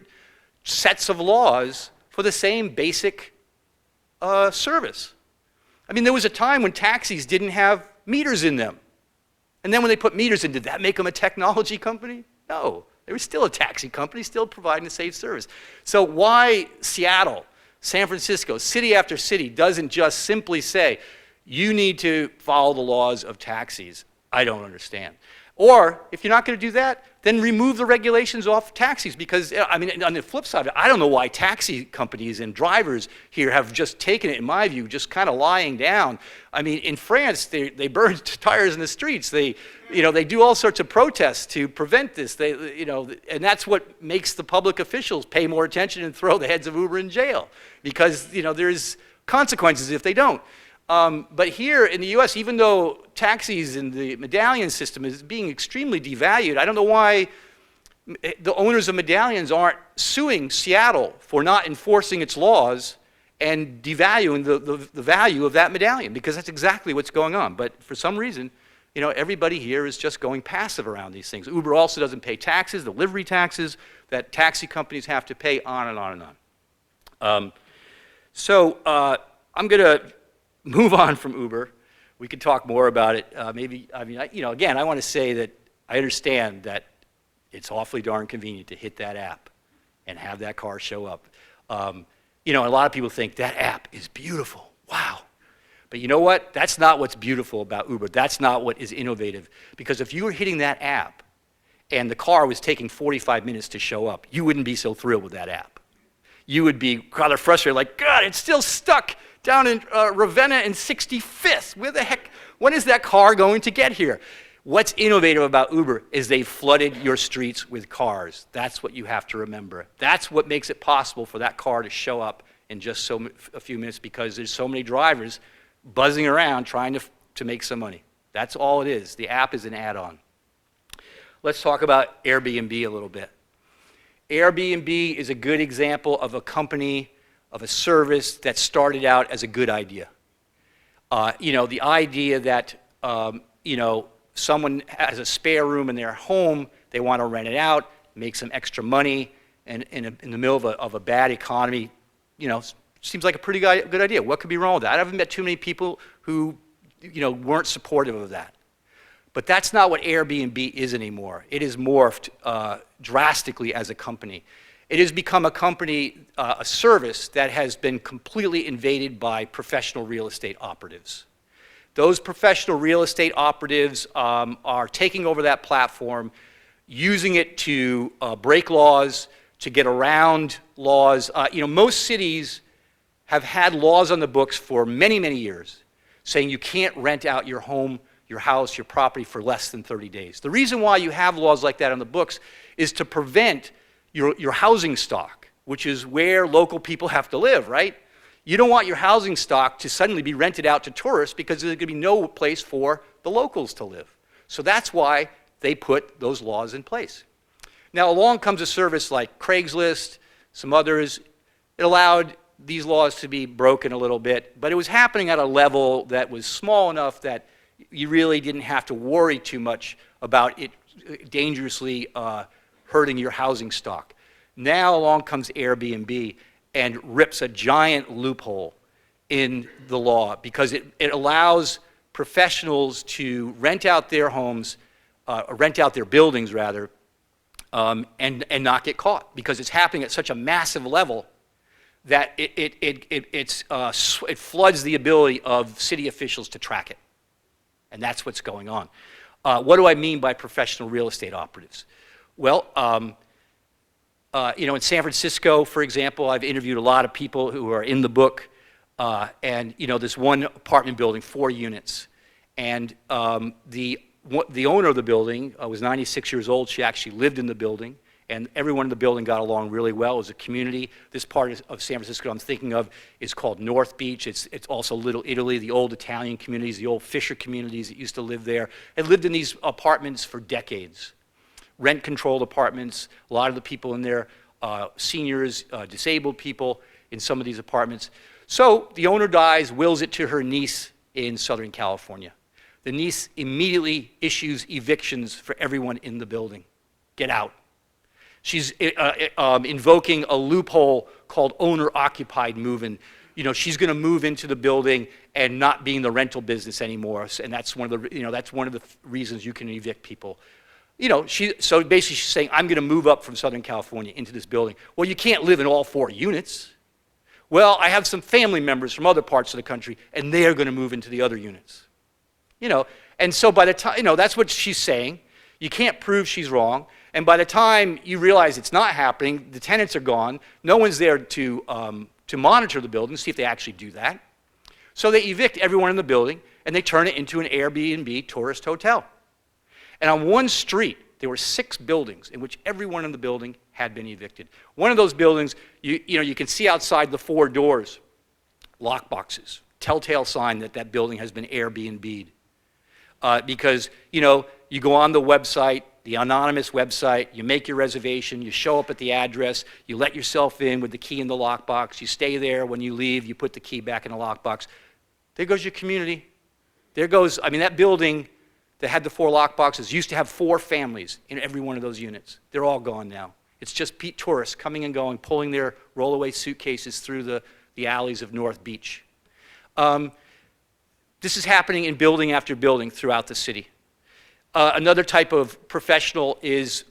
sets of laws for the same basic service. There was a time when taxis didn't have meters in them. And then when they put meters in, did that make them a technology company? No. They were still a taxi company, still providing a safe service. So why Seattle, San Francisco, city after city doesn't just simply say, you need to follow the laws of taxis, I don't understand. Or, if you're not going to do that, then remove the regulations off taxis, because, on the flip side, I don't know why taxi companies and drivers here have just taken it, in my view, just kind of lying down. In France, they burn tires in the streets. They do all sorts of protests to prevent this. And that's what makes the public officials pay more attention and throw the heads of Uber in jail, because, there's consequences if they don't. But here in the US, even though taxis and the medallion system is being extremely devalued, I don't know why the owners of medallions aren't suing Seattle for not enforcing its laws and devaluing the value of that medallion, because that's exactly what's going on. But for some reason, everybody here is just going passive around these things. Uber also doesn't pay taxes, the livery taxes that taxi companies have to pay, on and on and on. I'm going to move on from Uber. We could talk more about it. Again, I want to say that I understand that it's awfully darn convenient to hit that app and have that car show up. A lot of people think that app is beautiful. Wow. But you know what? That's not what's beautiful about Uber. That's not what is innovative. Because if you were hitting that app and the car was taking 45 minutes to show up, you wouldn't be so thrilled with that app. You would be rather frustrated, like, God, it's still stuck down in Ravenna and 65th. Where the heck, when is that car going to get here? What's innovative about Uber is they've flooded your streets with cars. That's what you have to remember. That's what makes it possible for that car to show up in just a few minutes, because there's so many drivers buzzing around trying to make some money. That's all it is. The app is an add-on. Let's talk about Airbnb a little bit. Airbnb is a good example of a company, of a service that started out as a good idea. The idea that, someone has a spare room in their home, they want to rent it out, make some extra money, and in the middle of a bad economy, seems like a pretty good idea. What could be wrong with that? I haven't met too many people who, weren't supportive of that. But that's not what Airbnb is anymore. It has morphed drastically as a company. It has become a company, a service that has been completely invaded by professional real estate operatives. Those professional real estate operatives are taking over that platform, using it to break laws, to get around laws. Most cities have had laws on the books for many, many years saying you can't rent out your home, your house, your property for less than 30 days. The reason why you have laws like that on the books is to prevent your housing stock, which is where local people have to live, right? You don't want your housing stock to suddenly be rented out to tourists because there's going to be no place for the locals to live. So that's why they put those laws in place. Now along comes a service like Craigslist, some others. It allowed these laws to be broken a little bit, but it was happening at a level that was small enough that you really didn't have to worry too much about it dangerously hurting your housing stock. Now along comes Airbnb and rips a giant loophole in the law because it allows professionals to rent out their homes, rent out their buildings rather, and not get caught because it's happening at such a massive level that it floods the ability of city officials to track it. And that's what's going on. What do I mean by professional real estate operatives? Well, in San Francisco, for example, I've interviewed a lot of people who are in the book, and this one apartment building, 4 units, and the owner of the building was 96 years old. She actually lived in the building, and everyone in the building got along really well. It was a community. This part of San Francisco I'm thinking of is called North Beach. It's also Little Italy, the old Italian communities, the old Fisher communities that used to live there. It lived in these apartments for decades. Rent-controlled apartments, a lot of the people in there, seniors, disabled people in some of these apartments. So the owner dies, wills it to her niece in Southern California. The niece immediately issues evictions for everyone in the building. Get out. She's invoking a loophole called owner-occupied move-in. She's going to move into the building and not be in the rental business anymore, and that's one of the reasons you can evict people. So basically she's saying, I'm going to move up from Southern California into this building. Well, you can't live in all 4 units. Well, I have some family members from other parts of the country, and they are going to move into the other units. And so by the time, that's what she's saying. You can't prove she's wrong. And by the time you realize it's not happening, the tenants are gone. No one's there to monitor the building, see if they actually do that. So they evict everyone in the building, and they turn it into an Airbnb tourist hotel. And on one street, there were 6 buildings in which everyone in the building had been evicted. One of those buildings, you can see outside the 4 doors, lock boxes, telltale sign that that building has been Airbnb'd. Because, you go on the website, the anonymous website, you make your reservation, you show up at the address, you let yourself in with the key in the lockbox, you stay there, when you leave, you put the key back in the lockbox. There goes your community. There goes, that building that had the 4 lockboxes used to have 4 families in every one of those units. They're all gone now. It's just tourists coming and going, pulling their rollaway suitcases through the alleys of North Beach. This is happening in building after building throughout the city. Another type of professional is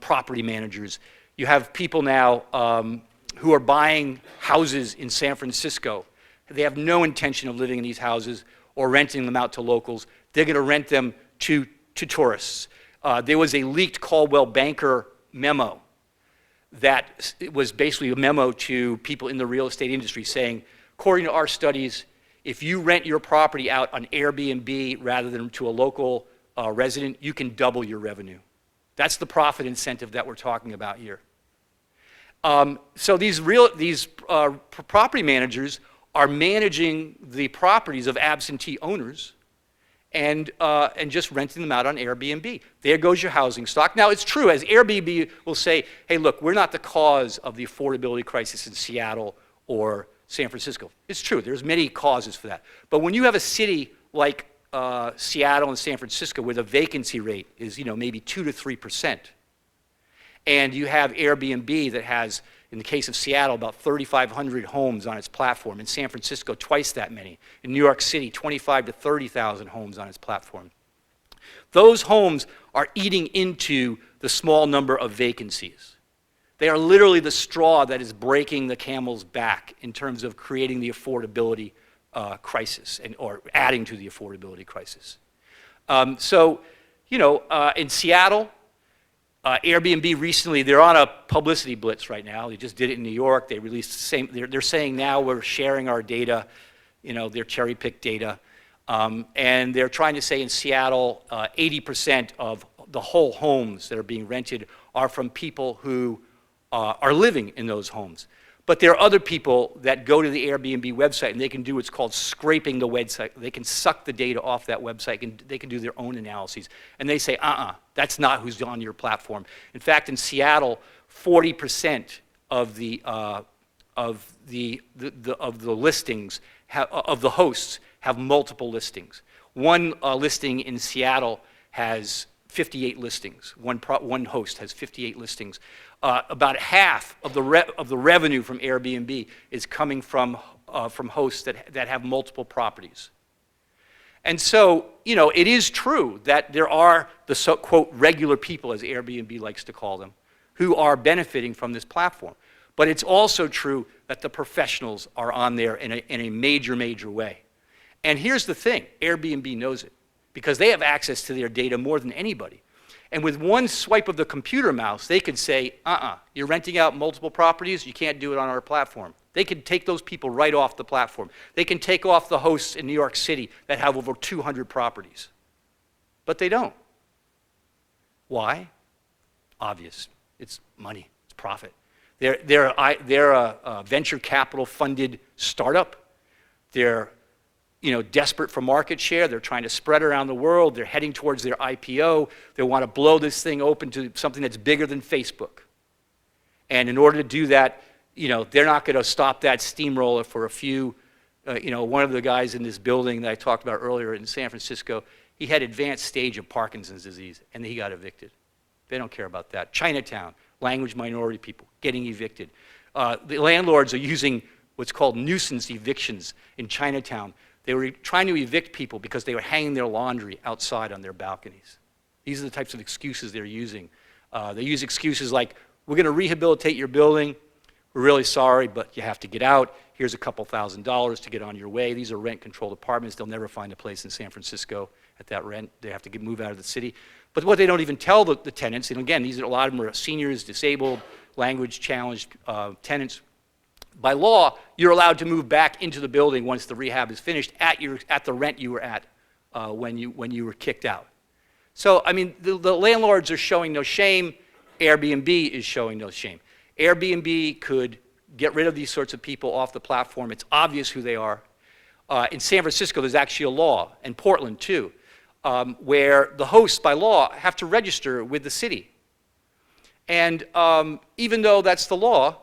property managers. You have people now who are buying houses in San Francisco. They have no intention of living in these houses or renting them out to locals. They're going to rent them to tourists. There was a leaked Caldwell Banker memo that was basically a memo to people in the real estate industry saying, according to our studies, if you rent your property out on Airbnb rather than to a local resident, you can double your revenue. That's the profit incentive that we're talking about here. So these property managers are managing the properties of absentee owners and just renting them out on Airbnb. There goes your housing stock. Now, it's true, as Airbnb will say, hey, look, we're not the cause of the affordability crisis in Seattle or San Francisco. It's true, there's many causes for that. But when you have a city like Seattle and San Francisco where the vacancy rate is maybe 2 to 3%, and you have Airbnb that has, in the case of Seattle, about 3,500 homes on its platform. In San Francisco, twice that many. In New York City, 25 to 30,000 homes on its platform. Those homes are eating into the small number of vacancies. They are literally the straw that is breaking the camel's back in terms of creating the affordability crisis or adding to the affordability crisis. In Seattle, Airbnb recently, they're on a publicity blitz right now. They just did it in New York. They released the same, they're saying now we're sharing our data, their cherry-picked data. And they're trying to say in Seattle, 80% of the whole homes that are being rented are from people who are living in those homes. But there are other people that go to the Airbnb website and they can do what's called scraping the website. They can suck the data off that website and they can do their own analyses. And they say, that's not who's on your platform. In fact, in Seattle, 40% of the listings, of the hosts, have multiple listings. One listing in Seattle has 58 listings. One host has 58 listings. About half of the revenue from Airbnb is coming from hosts that have multiple properties. And so, it is true that there are the quote regular people, as Airbnb likes to call them, who are benefiting from this platform. But it's also true that the professionals are on there in a major, major way. And here's the thing, Airbnb knows it, because they have access to their data more than anybody. And with one swipe of the computer mouse, they could say, you're renting out multiple properties, you can't do it on our platform. They can take those people right off the platform. They can take off the hosts in New York City that have over 200 properties. But they don't. Why? Obvious. It's money, it's profit. They're a venture capital funded startup. They're desperate for market share. They're trying to spread around the world. They're heading towards their IPO. They want to blow this thing open to something that's bigger than Facebook. And in order to do that, they're not going to stop that steamroller for a few. One of the guys in this building that I talked about earlier in San Francisco, he had advanced stage of Parkinson's disease, and he got evicted. They don't care about that. Chinatown, language minority people, getting evicted. The landlords are using what's called nuisance evictions in Chinatown. They were trying to evict people because they were hanging their laundry outside on their balconies. These are the types of excuses they're using. They use excuses like, we're going to rehabilitate your building. We're really sorry, but you have to get out. Here's a couple $1,000s to get on your way. These are rent-controlled apartments. They'll never find a place in San Francisco at that rent. They have to move out of the city. But what they don't even tell the tenants, and again, a lot of them are seniors, disabled, language-challenged tenants. By law, you're allowed to move back into the building once the rehab is finished at the rent you were at when you were kicked out. So, I mean, the landlords are showing no shame. Airbnb is showing no shame. Airbnb could get rid of these sorts of people off the platform. It's obvious who they are. In San Francisco, there's actually a law, and Portland too, where the hosts, by law, have to register with the city. And even though that's the law,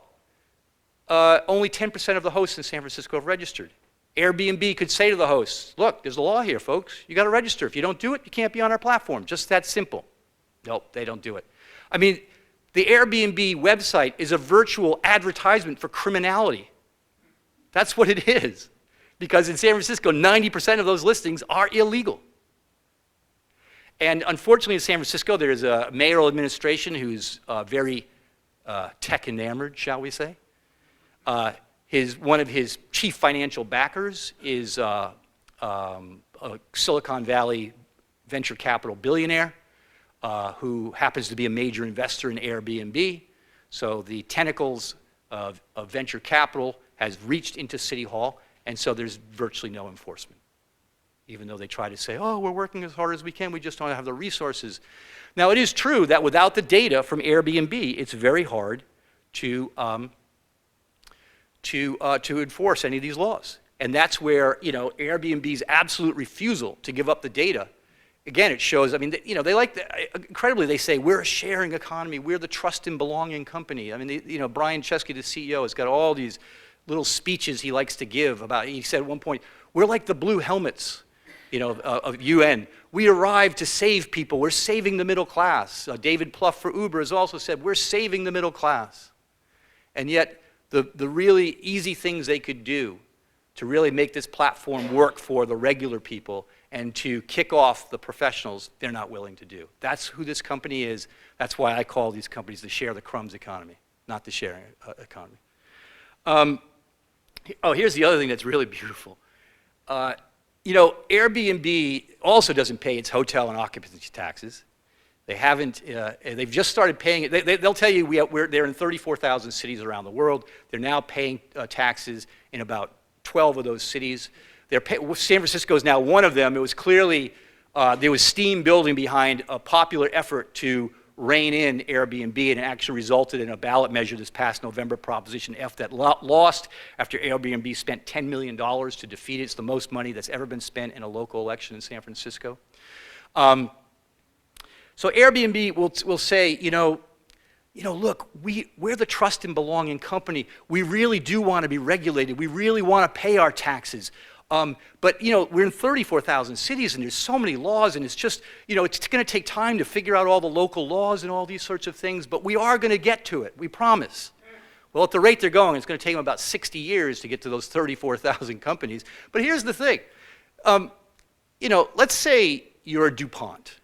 only 10% of the hosts in San Francisco have registered. Airbnb could say to the hosts, look, there's a law here, folks. You got to register. If you don't do it, you can't be on our platform. Just that simple. Nope, they don't do it. I mean, the Airbnb website is a virtual advertisement for criminality. That's what it is. Because in San Francisco, 90% of those listings are illegal. And unfortunately in San Francisco, there's a mayoral administration who's very tech-enamored, shall we say. One of his chief financial backers is a Silicon Valley venture capital billionaire who happens to be a major investor in Airbnb. So the tentacles of venture capital has reached into City Hall, and so there's virtually no enforcement. Even though they try to say, oh, we're working as hard as we can, we just don't have the resources. Now, it is true that without the data from Airbnb, it's very hard to enforce any of these laws. And that's where, Airbnb's absolute refusal to give up the data, again, it shows, I mean, they like, incredibly, they say, we're a sharing economy, we're the trust and belonging company. I mean, Brian Chesky, the CEO, has got all these little speeches he likes to give about, he said at one point, we're like the blue helmets, of UN. We arrived to save people, we're saving the middle class. David Plouffe for Uber has also said, we're saving the middle class. And yet, the really easy things they could do to really make this platform work for the regular people and to kick off the professionals, they're not willing to do. That's who this company is. That's why I call these companies the share the crumbs economy, not the sharing economy. Here's the other thing that's really beautiful. Airbnb also doesn't pay its hotel and occupancy taxes. They haven't, they've just started paying it. They'll tell you they're in 34,000 cities around the world. They're now paying taxes in about 12 of those cities. San Francisco is now one of them. It was clearly, there was steam building behind a popular effort to rein in Airbnb, and it actually resulted in a ballot measure this past November, Proposition F, that lost after Airbnb spent $10 million to defeat it. It's the most money that's ever been spent in a local election in San Francisco. So Airbnb will say, look, we're the trust and belonging company. We really do want to be regulated. We really want to pay our taxes. But we're in 34,000 cities, and there's so many laws, and it's just, it's going to take time to figure out all the local laws and all these sorts of things, but we are going to get to it, we promise. Well, at the rate they're going, it's going to take them about 60 years to get to those 34,000 companies. But here's the thing. Let's say you're a DuPont,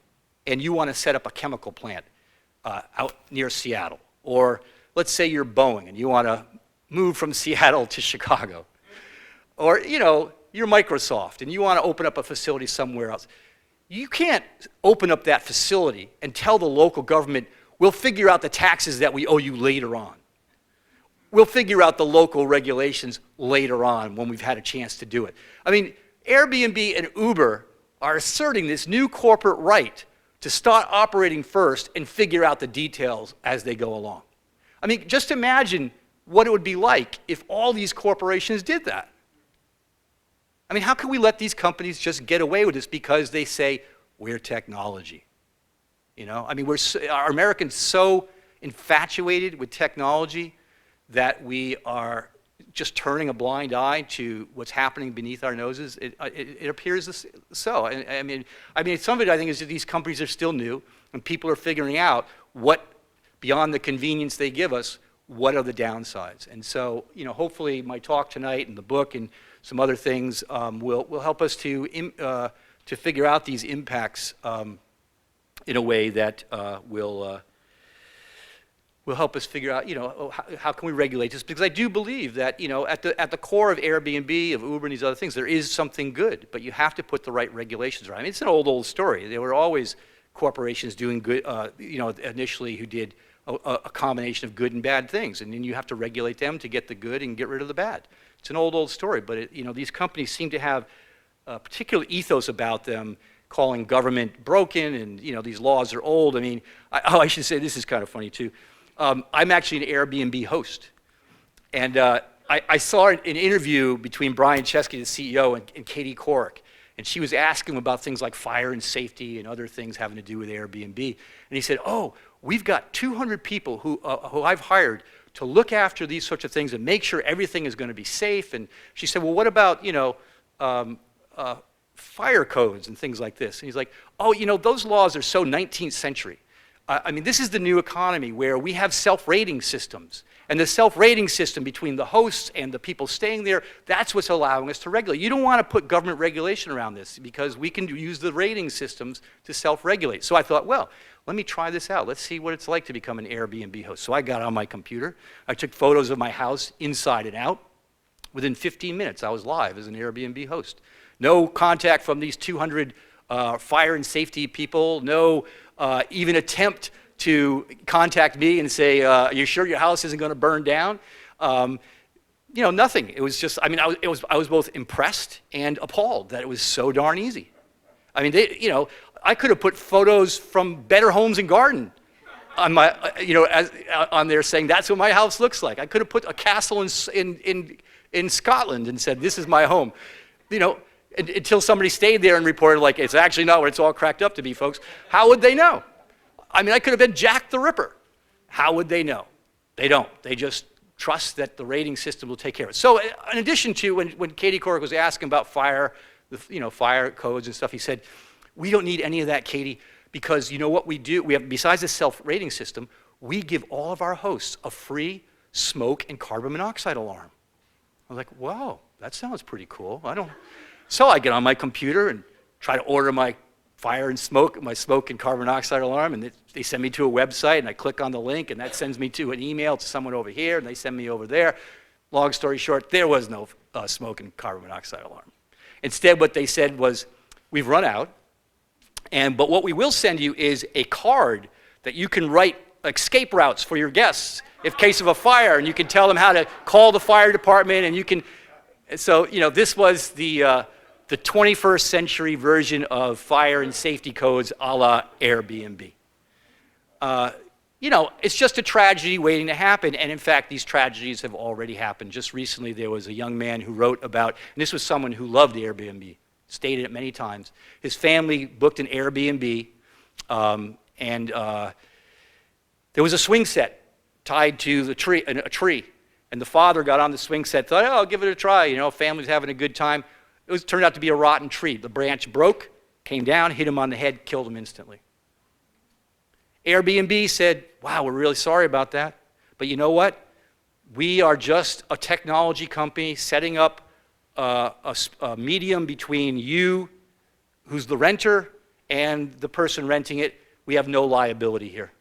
and you want to set up a chemical plant out near Seattle. Or let's say you're Boeing, and you want to move from Seattle to Chicago. Or, you're Microsoft, and you want to open up a facility somewhere else. You can't open up that facility and tell the local government, we'll figure out the taxes that we owe you later on. We'll figure out the local regulations later on when we've had a chance to do it. I mean, Airbnb and Uber are asserting this new corporate right to start operating first and figure out the details as they go along. I mean, just imagine what it would be like if all these corporations did that. I mean, how can we let these companies just get away with this because they say, we're technology? I mean, are Americans so infatuated with technology that we are just turning a blind eye to what's happening beneath our noses? It appears so. I mean, some of it I think is that these companies are still new, and people are figuring out what, beyond the convenience they give us, what are the downsides. And so, hopefully my talk tonight and the book and some other things will help us to figure out these impacts in a way that will help us figure out, how can we regulate this? Because I do believe that, at the core of Airbnb, of Uber, and these other things, there is something good, but you have to put the right regulations around. I mean, it's an old story. There were always corporations doing good, initially who did a combination of good and bad things, and then you have to regulate them to get the good and get rid of the bad. It's an old story, but these companies seem to have a particular ethos about them, calling government broken, and these laws are old. I mean, I should say, this is kind of funny too. I'm actually an Airbnb host, and I saw an interview between Brian Chesky, the CEO, and Katie Couric, and she was asking him about things like fire and safety and other things having to do with Airbnb, and he said, "Oh, we've got 200 people who I've hired to look after these sorts of things and make sure everything is going to be safe." And she said, "Well, what about fire codes and things like this?" And he's like, "Oh, those laws are so 19th century. I mean, this is the new economy where we have self-rating systems. And the self-rating system between the hosts and the people staying there, that's what's allowing us to regulate. You don't want to put government regulation around this because we can use the rating systems to self-regulate." So I thought, well, let me try this out. Let's see what it's like to become an Airbnb host. So I got on my computer. I took photos of my house inside and out. Within 15 minutes, I was live as an Airbnb host. No contact from these 200 fire and safety people. No even attempt to contact me and say, "Are you sure your house isn't going to burn down?" Nothing. It was just, I mean, I was both impressed and appalled that it was so darn easy. I mean, I could have put photos from Better Homes and Garden on my, on there saying that's what my house looks like. I could have put a castle in Scotland and said, "This is my home," until somebody stayed there and reported like, "It's actually not what it's all cracked up to be, folks." How would they know? I mean, I could have been Jack the Ripper. How would they know? They don't. They just trust that the rating system will take care of it. So in addition to when Katie Couric was asking about fire, fire codes and stuff, he said, "We don't need any of that, Katie, because what we do, we have, besides the self-rating system, we give all of our hosts a free smoke and carbon monoxide alarm." I was like, "Wow, that sounds pretty cool." So I get on my computer and try to order my fire and smoke, my smoke and carbon monoxide alarm, and they send me to a website, and I click on the link, and that sends me to an email to someone over here, and they send me over there. Long story short, there was no smoke and carbon monoxide alarm. Instead, what they said was, "We've run out. But what we will send you is a card that you can write escape routes for your guests in case of a fire, and you can tell them how to call the fire department, and you can. So this was the 21st century version of fire and safety codes a la Airbnb. It's just a tragedy waiting to happen, and in fact, these tragedies have already happened. Just recently, there was a young man who wrote about, and this was someone who loved Airbnb, stated it many times. His family booked an Airbnb, and there was a swing set tied to a tree, and the father got on the swing set, thought, oh, I'll give it a try, family's having a good time. It turned out to be a rotten tree. The branch broke, came down, hit him on the head, killed him instantly. Airbnb said, wow, we're really sorry about that, but you know what? We are just a technology company setting up a medium between you, who's the renter, and the person renting it. We have no liability here.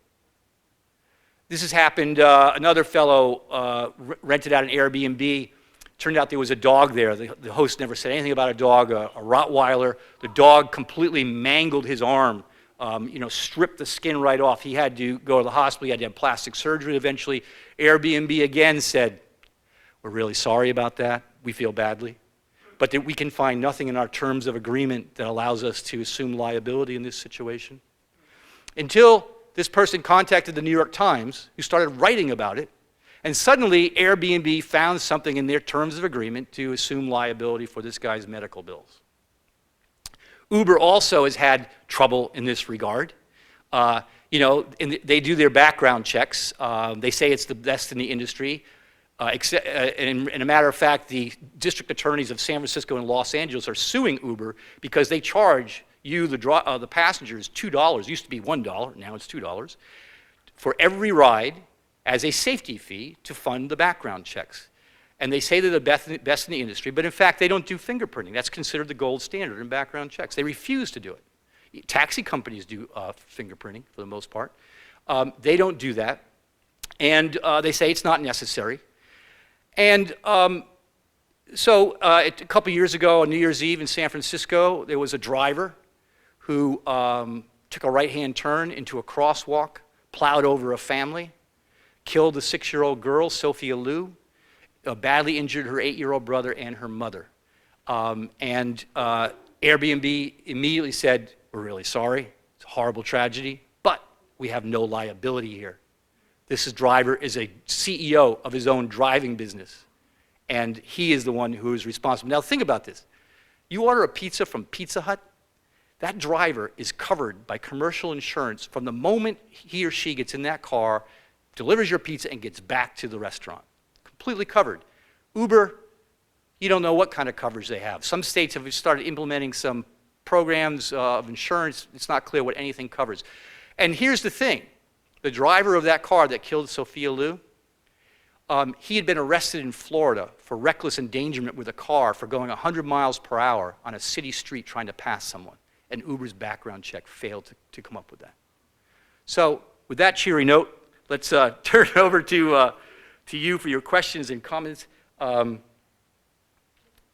This has happened. Another fellow rented out an Airbnb. Turned out there was a dog there. The host never said anything about a dog, a Rottweiler. The dog completely mangled his arm, stripped the skin right off. He had to go to the hospital. He had to have plastic surgery eventually. Airbnb again said, we're really sorry about that. We feel badly. But that we can find nothing in our terms of agreement that allows us to assume liability in this situation. Until this person contacted the New York Times, who started writing about it, and suddenly Airbnb found something in their terms of agreement to assume liability for this guy's medical bills. Uber also has had trouble in this regard. They do their background checks. They say it's the best in the industry. And a matter of fact, the district attorneys of San Francisco and Los Angeles are suing Uber because they charge you, the passengers, $2. It used to be $1, now it's $2, for every ride as a safety fee to fund the background checks. And they say they're the best in the industry, but in fact, they don't do fingerprinting. That's considered the gold standard in background checks. They refuse to do it. Taxi companies do fingerprinting for the most part. They don't do that. And they say it's not necessary. And so a couple years ago, on New Year's Eve in San Francisco, there was a driver who took a right-hand turn into a crosswalk, plowed over a family, killed a 6-year-old girl, Sophia Liu, badly injured her 8-year-old brother and her mother. And Airbnb immediately said, we're really sorry, it's a horrible tragedy, but we have no liability here. This driver is a CEO of his own driving business, and he is the one who is responsible. Now think about this. You order a pizza from Pizza Hut, that driver is covered by commercial insurance from the moment he or she gets in that car, delivers your pizza, and gets back to the restaurant. Completely covered. Uber, you don't know what kind of coverage they have. Some states have started implementing some programs of insurance. It's not clear what anything covers. And here's the thing. The driver of that car that killed Sophia Liu, he had been arrested in Florida for reckless endangerment with a car for going 100 miles per hour on a city street trying to pass someone. And Uber's background check failed to come up with that. So with that cheery note, let's turn it over to you for your questions and comments.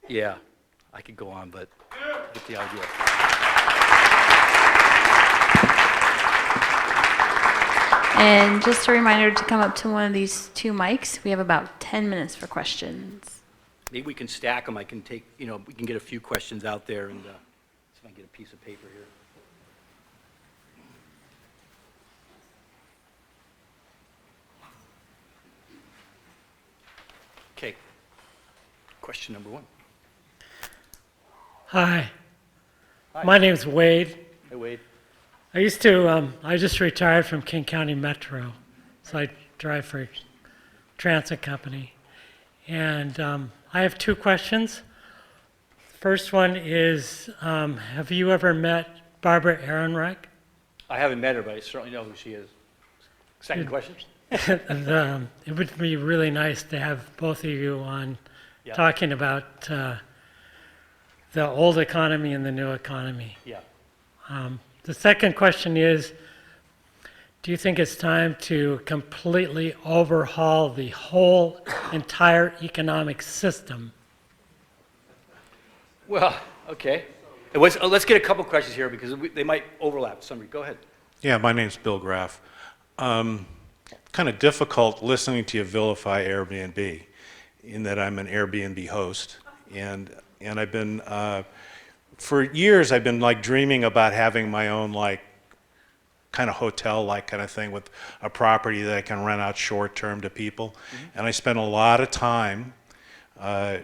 Yeah, I could go on, but get the idea. And just a reminder to come up to one of these two mics. We have about 10 minutes for questions. Maybe we can stack them. I can take, we can get a few questions out there and see if I can get a piece of paper here. Okay. Question number one. Hi. My name's Wade. Hey, Wade. I just retired from King County Metro, so I drive for a transit company. And I have two questions. First one is, have you ever met Barbara Ehrenreich? I haven't met her, but I certainly know who she is. Second question. And, it would be really nice to have both of you on talking about the old economy and the new economy. Yeah. The second question is, do you think it's time to completely overhaul the whole entire economic system? Well, okay. Let's get a couple questions here because they might overlap. Somebody, go ahead. Yeah, my name's Bill Graff. Kind of difficult listening to you vilify Airbnb in that I'm an Airbnb host. And I've been, for years, I've been like dreaming about having my own like kind of hotel-like kind of thing with a property that I can rent out short-term to people. Mm-hmm. And I spent a lot of time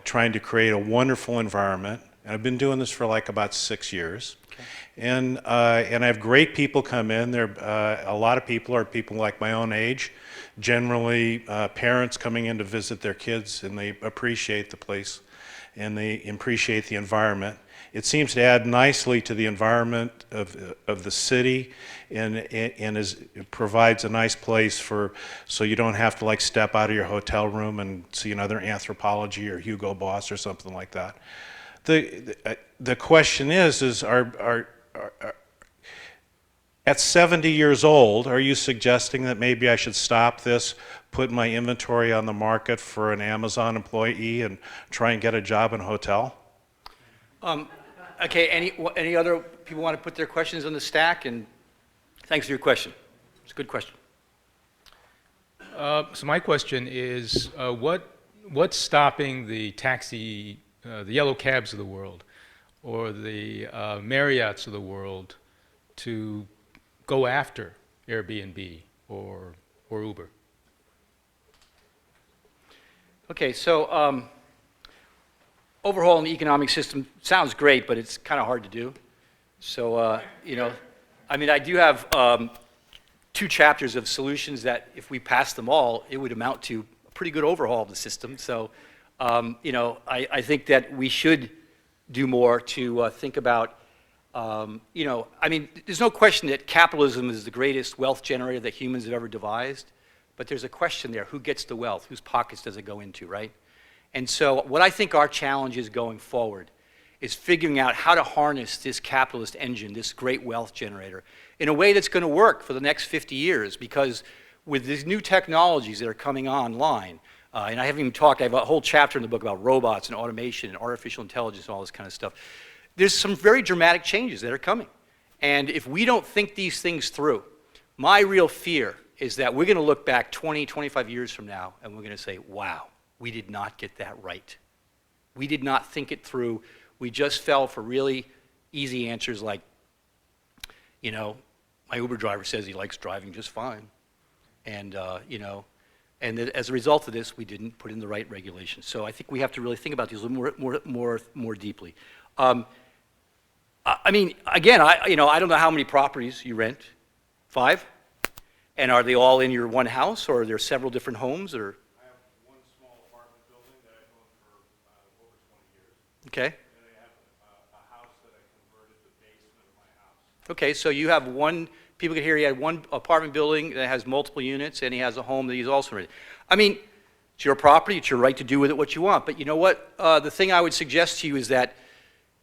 trying to create a wonderful environment. And I've been doing this for like about 6 years. Okay. And I have great people come in. A lot of people are people like my own age, generally parents coming in to visit their kids, and they appreciate the place and they appreciate the environment. It seems to add nicely to the environment of the city, and it provides a nice place so you don't have to like step out of your hotel room and see another Anthropology or Hugo Boss or something like that. The question is at 70 years old, are you suggesting that maybe I should stop this, put my inventory on the market for an Amazon employee, and try and get a job in a hotel? Okay, any other people want to put their questions on the stack? And thanks for your question. It's a good question. So my question is, what's stopping the the yellow cabs of the world, or the Marriotts of the world, to go after Airbnb or Uber? Okay, so overhauling the economic system sounds great, but it's kind of hard to do. So, I mean, I do have 2 chapters of solutions that if we pass them all, it would amount to a pretty good overhaul of the system. So, I think that we should do more to think about, I mean, there's no question that capitalism is the greatest wealth generator that humans have ever devised, but there's a question there: who gets the wealth? Whose pockets does it go into, right? And so what I think our challenge is going forward is figuring out how to harness this capitalist engine, this great wealth generator, in a way that's going to work for the next 50 years, because with these new technologies that are coming online, and I haven't even talked, I have a whole chapter in the book about robots and automation and artificial intelligence and all this kind of stuff. There's some very dramatic changes that are coming. And if we don't think these things through, my real fear is that we're going to look back 20, 25 years from now and we're going to say, wow, we did not get that right. We did not think it through. We just fell for really easy answers like, my Uber driver says he likes driving just fine. And, and as a result of this, we didn't put in the right regulations. So I think we have to really think about these a little more deeply. I mean, again, I don't know how many properties you rent. 5? And are they all in your one house, or are there several different homes, or? I have one small apartment building that I've owned for over 20 years. Okay. And I have a house that I converted the basement of my house. Okay, so you have people can hear he had one apartment building that has multiple units, and he has a home that he's also rented. I mean, it's your property, it's your right to do with it what you want, but you know what? The thing I would suggest to you is that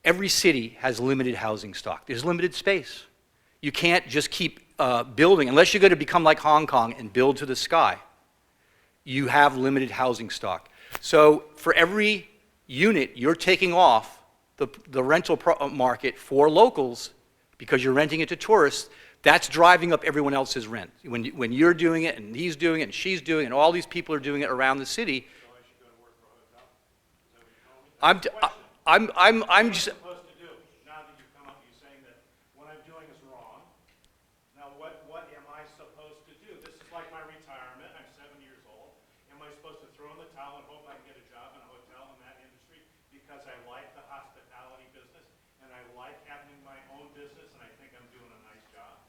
every city has limited housing stock. There's limited space. You can't just keep building, unless you're going to become like Hong Kong and build to the sky. You have limited housing stock. So for every unit you're taking off the rental market for locals, because you're renting it to tourists, that's driving up everyone else's rent. When you're doing it, and he's doing it, and she's doing it, and all these people are doing it around the city. So I should go to work for a hotel? Is that what you're telling me? I'm just. What am I supposed to do now that you've come up with you saying that what I'm doing is wrong? Now what am I supposed to do? This is like my retirement. I'm 7 years old. Am I supposed to throw in the towel and hope I can get a job in a hotel in that industry because I like the hospitality business and I like having my own business and I think I'm doing a nice job?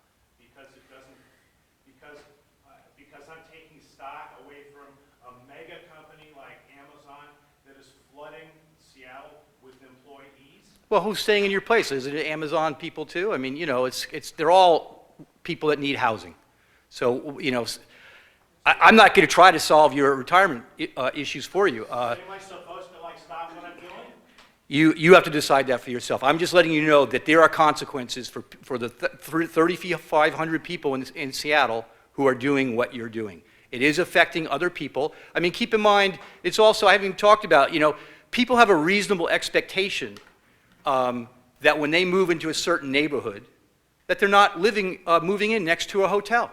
Because I'm taking stock away from a mega company like Amazon that is flooding Seattle with employees. Well, who's staying in your place? Is it Amazon people too? I mean, they're all people that need housing. So, I'm not going to try to solve your retirement issues for you. Am I supposed to stop what I'm doing? You have to decide that for yourself. I'm just letting you know that there are consequences for the 3,500 people in Seattle who are doing what you're doing. It is affecting other people. I mean, keep in mind, it's also, I haven't even talked about, people have a reasonable expectation that when they move into a certain neighborhood, that they're not moving in next to a hotel.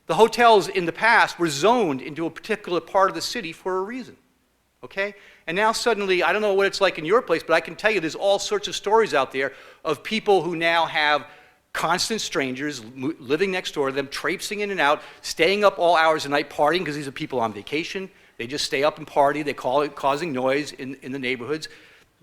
The hotels in the past were zoned into a particular part of the city for a reason, okay? And now suddenly, I don't know what it's like in your place, but I can tell you there's all sorts of stories out there of people who now have constant strangers living next door to them, traipsing in and out, staying up all hours of the night, partying, because these are people on vacation. They just stay up and party. They call it causing noise in the neighborhoods.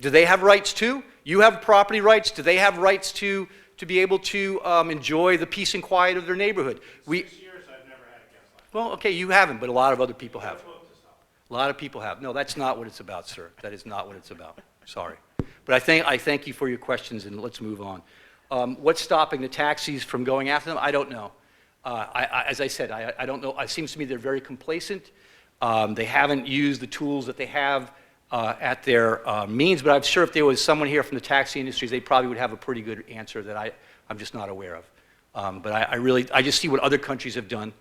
Do they have rights too? You have property rights. Do they have rights to be able to enjoy the peace and quiet of their neighborhood? 6 years I've never had a guest like Well, okay, you haven't, but a lot of other people have. A lot of people have. No, that's not what it's about, sir. That is not what it's about. Sorry. But I thank you for your questions, and let's move on. What's stopping the taxis from going after them? I don't know. As I said, I don't know. It seems to me they're very complacent. They haven't used the tools that they have at their means, but I'm sure if there was someone here from the taxi industry, they probably would have a pretty good answer that I'm just not aware of. But I just see what other countries have done,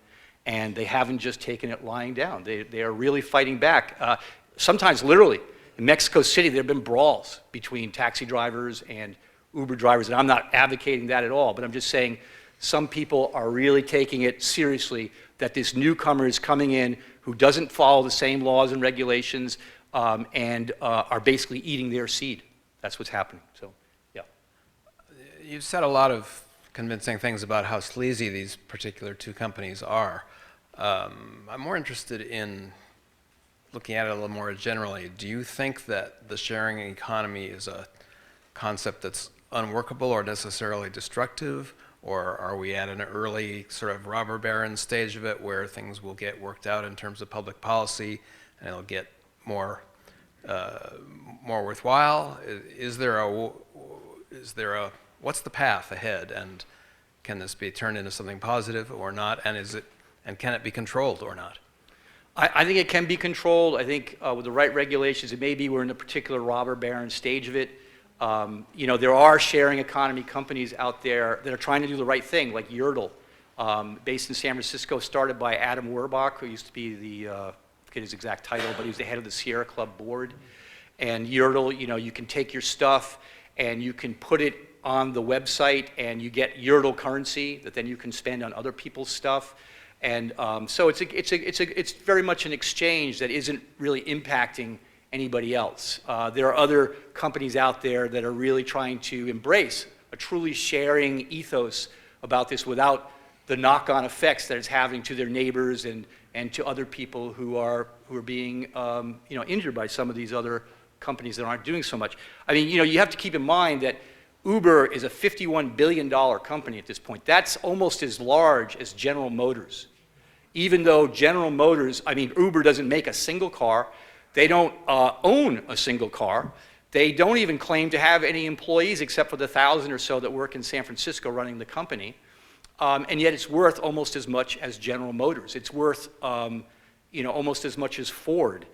and they haven't just taken it lying down. They are really fighting back. Sometimes literally. In Mexico City, there have been brawls between taxi drivers and Uber drivers, and I'm not advocating that at all, but I'm just saying some people are really taking it seriously that this newcomer is coming in who doesn't follow the same laws and regulations and are basically eating their seed. That's what's happening. So, yeah. You've said a lot of convincing things about how sleazy these particular two companies are. I'm more interested in looking at it a little more generally. Do you think that the sharing economy is a concept that's unworkable or necessarily destructive, or are we at an early sort of robber baron stage of it where things will get worked out in terms of public policy and it'll get more worthwhile? Is there a what's the path ahead, and can this be turned into something positive or not, and can it be controlled or not? I think it can be controlled. I think with the right regulations, it may be we're in a particular robber baron stage of it. There are sharing economy companies out there that are trying to do the right thing, like Yerdle, based in San Francisco, started by Adam Werbach, who used to be I forget his exact title, but he was the head of the Sierra Club board. And Yerdle, you can take your stuff and you can put it on the website and you get Yerdle currency that then you can spend on other people's stuff. And so it's very much an exchange that isn't really impacting anybody else. There are other companies out there that are really trying to embrace a truly sharing ethos about this without the knock-on effects that it's having to their neighbors and to other people who are being injured by some of these other companies that aren't doing so much. I mean, you have to keep in mind that Uber is a $51 billion company at this point. That's almost as large as General Motors. Even though Uber doesn't make a single car, they don't own a single car. They don't even claim to have any employees except for the 1,000 or so that work in San Francisco running the company. And yet it's worth almost as much as General Motors. It's worth almost as much as Ford.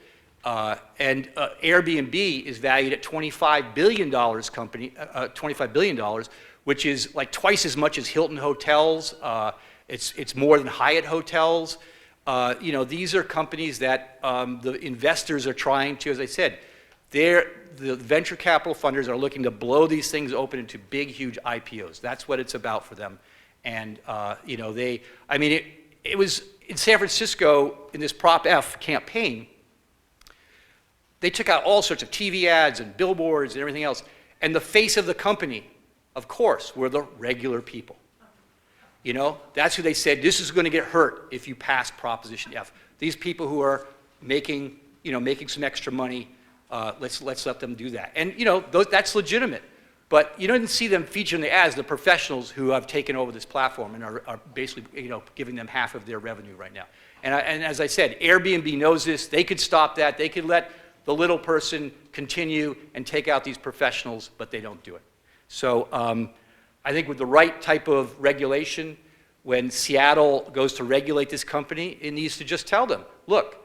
And Airbnb is valued at $25 billion $25 billion, which is like twice as much as Hilton Hotels. It's more than Hyatt Hotels. These are companies that the investors are trying to, as I said, the venture capital funders are looking to blow these things open into big, huge IPOs. That's what it's about for them. And, it was in San Francisco in this Prop F campaign, they took out all sorts of TV ads and billboards and everything else. And the face of the company, of course, were the regular people. That's who they said, this is going to get hurt if you pass Proposition F. These people who are making some extra money, let's let them do that. And, that's legitimate. But you didn't see them feature in the ads, the professionals who have taken over this platform and are basically, giving them half of their revenue right now. And as I said, Airbnb knows this. They could stop that. They could let the little person continue and take out these professionals, but they don't do it. So I think with the right type of regulation, when Seattle goes to regulate this company, it needs to just tell them, look,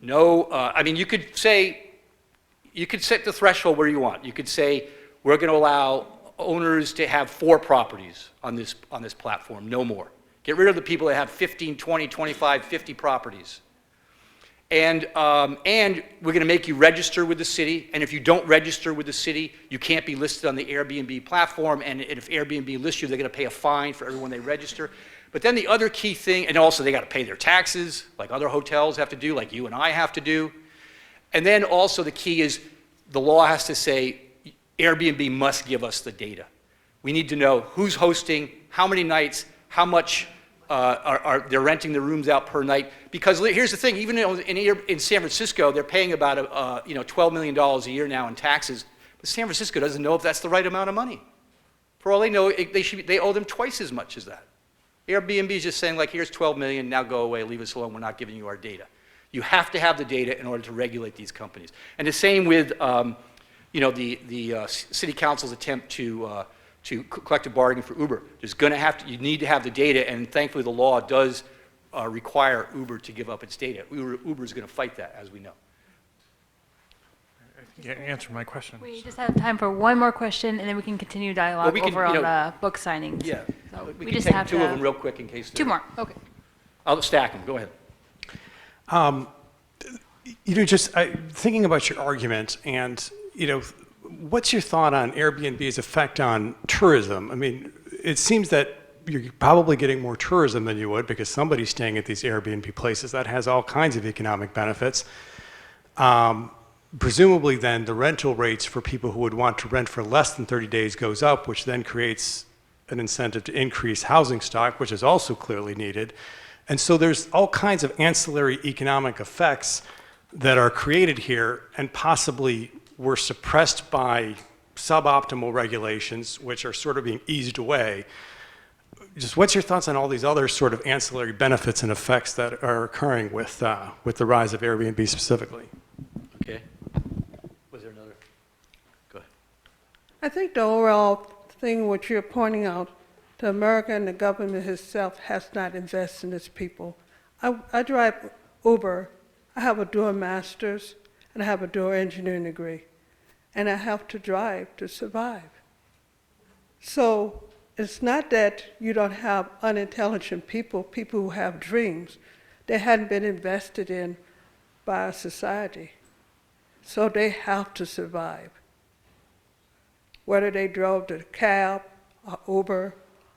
you could set the threshold where you want. You could say, we're going to allow owners to have 4 properties on this platform, no more. Get rid of the people that have 15, 20, 25, 50 properties. And we're going to make you register with the city. And if you don't register with the city, you can't be listed on the Airbnb platform. And if Airbnb lists you, they're going to pay a fine for everyone they register. But then the other key thing, and also they got to pay their taxes, like other hotels have to do, like you and I have to do. And then also the key is the law has to say Airbnb must give us the data. We need to know who's hosting, how many nights, how much they're renting the rooms out per night. Because here's the thing, even in San Francisco, they're paying about $12 million a year now in taxes. But San Francisco doesn't know if that's the right amount of money. For all they know, they owe them twice as much as that. Airbnb is just saying, like, here's 12 million, now go away, leave us alone, we're not giving you our data. You have to have the data in order to regulate these companies. And the same with the city council's attempt to collective bargaining for Uber. You need to have the data, and thankfully the law does require Uber to give up its data. Uber is going to fight that, as we know. Yeah, answer my question. We just have time for one more question, and then we can continue dialogue over on the book signings. Yeah, So we we can just take have two to of them real quick in case. Two more. Okay. I'll stack them. Go ahead. Thinking about your argument, and what's your thought on Airbnb's effect on tourism? I mean, it seems that you're probably getting more tourism than you would because somebody's staying at these Airbnb places. That has all kinds of economic benefits. Presumably then the rental rates for people who would want to rent for less than 30 days goes up, which then creates an incentive to increase housing stock, which is also clearly needed. And so there's all kinds of ancillary economic effects that are created here and possibly were suppressed by suboptimal regulations, which are sort of being eased away. Just what's your thoughts on all these other sort of ancillary benefits and effects that are occurring with the rise of Airbnb specifically? Okay. Was there another? Go ahead. I think the overall thing what you're pointing out, the America and the government itself has not invested in its people. I drive Uber. I have a dual master's and I have a dual engineering degree. And I have to drive to survive. So it's not that you don't have unintelligent people who have dreams. They hadn't been invested in by our society. So they have to survive. Whether they drove the cab or Uber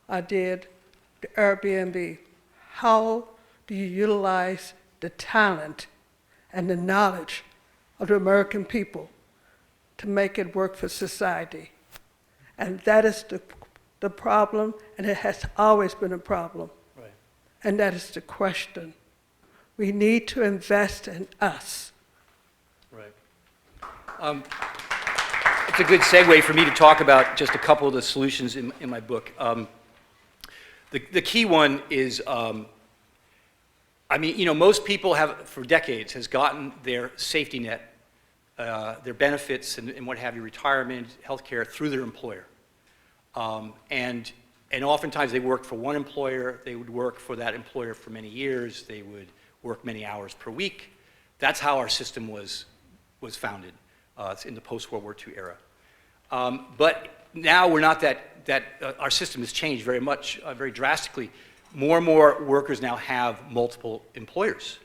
or did the Airbnb, how do you utilize the talent and the knowledge of the American people to make it work for society? And that is the problem, and it has always been a problem. Right. And that is the question. We need to invest in us. Right. It's a good segue for me to talk about just a couple of the solutions in my book. The key one is, most people have, for decades, has gotten their safety net, their benefits and what have you, retirement, healthcare, through their employer. And oftentimes they worked for one employer, they would work for that employer for many years, they would work many hours per week. That's how our system was founded. It's in the post-World War II era. But now we're not our system has changed very much, very drastically. More and more workers now have multiple employers.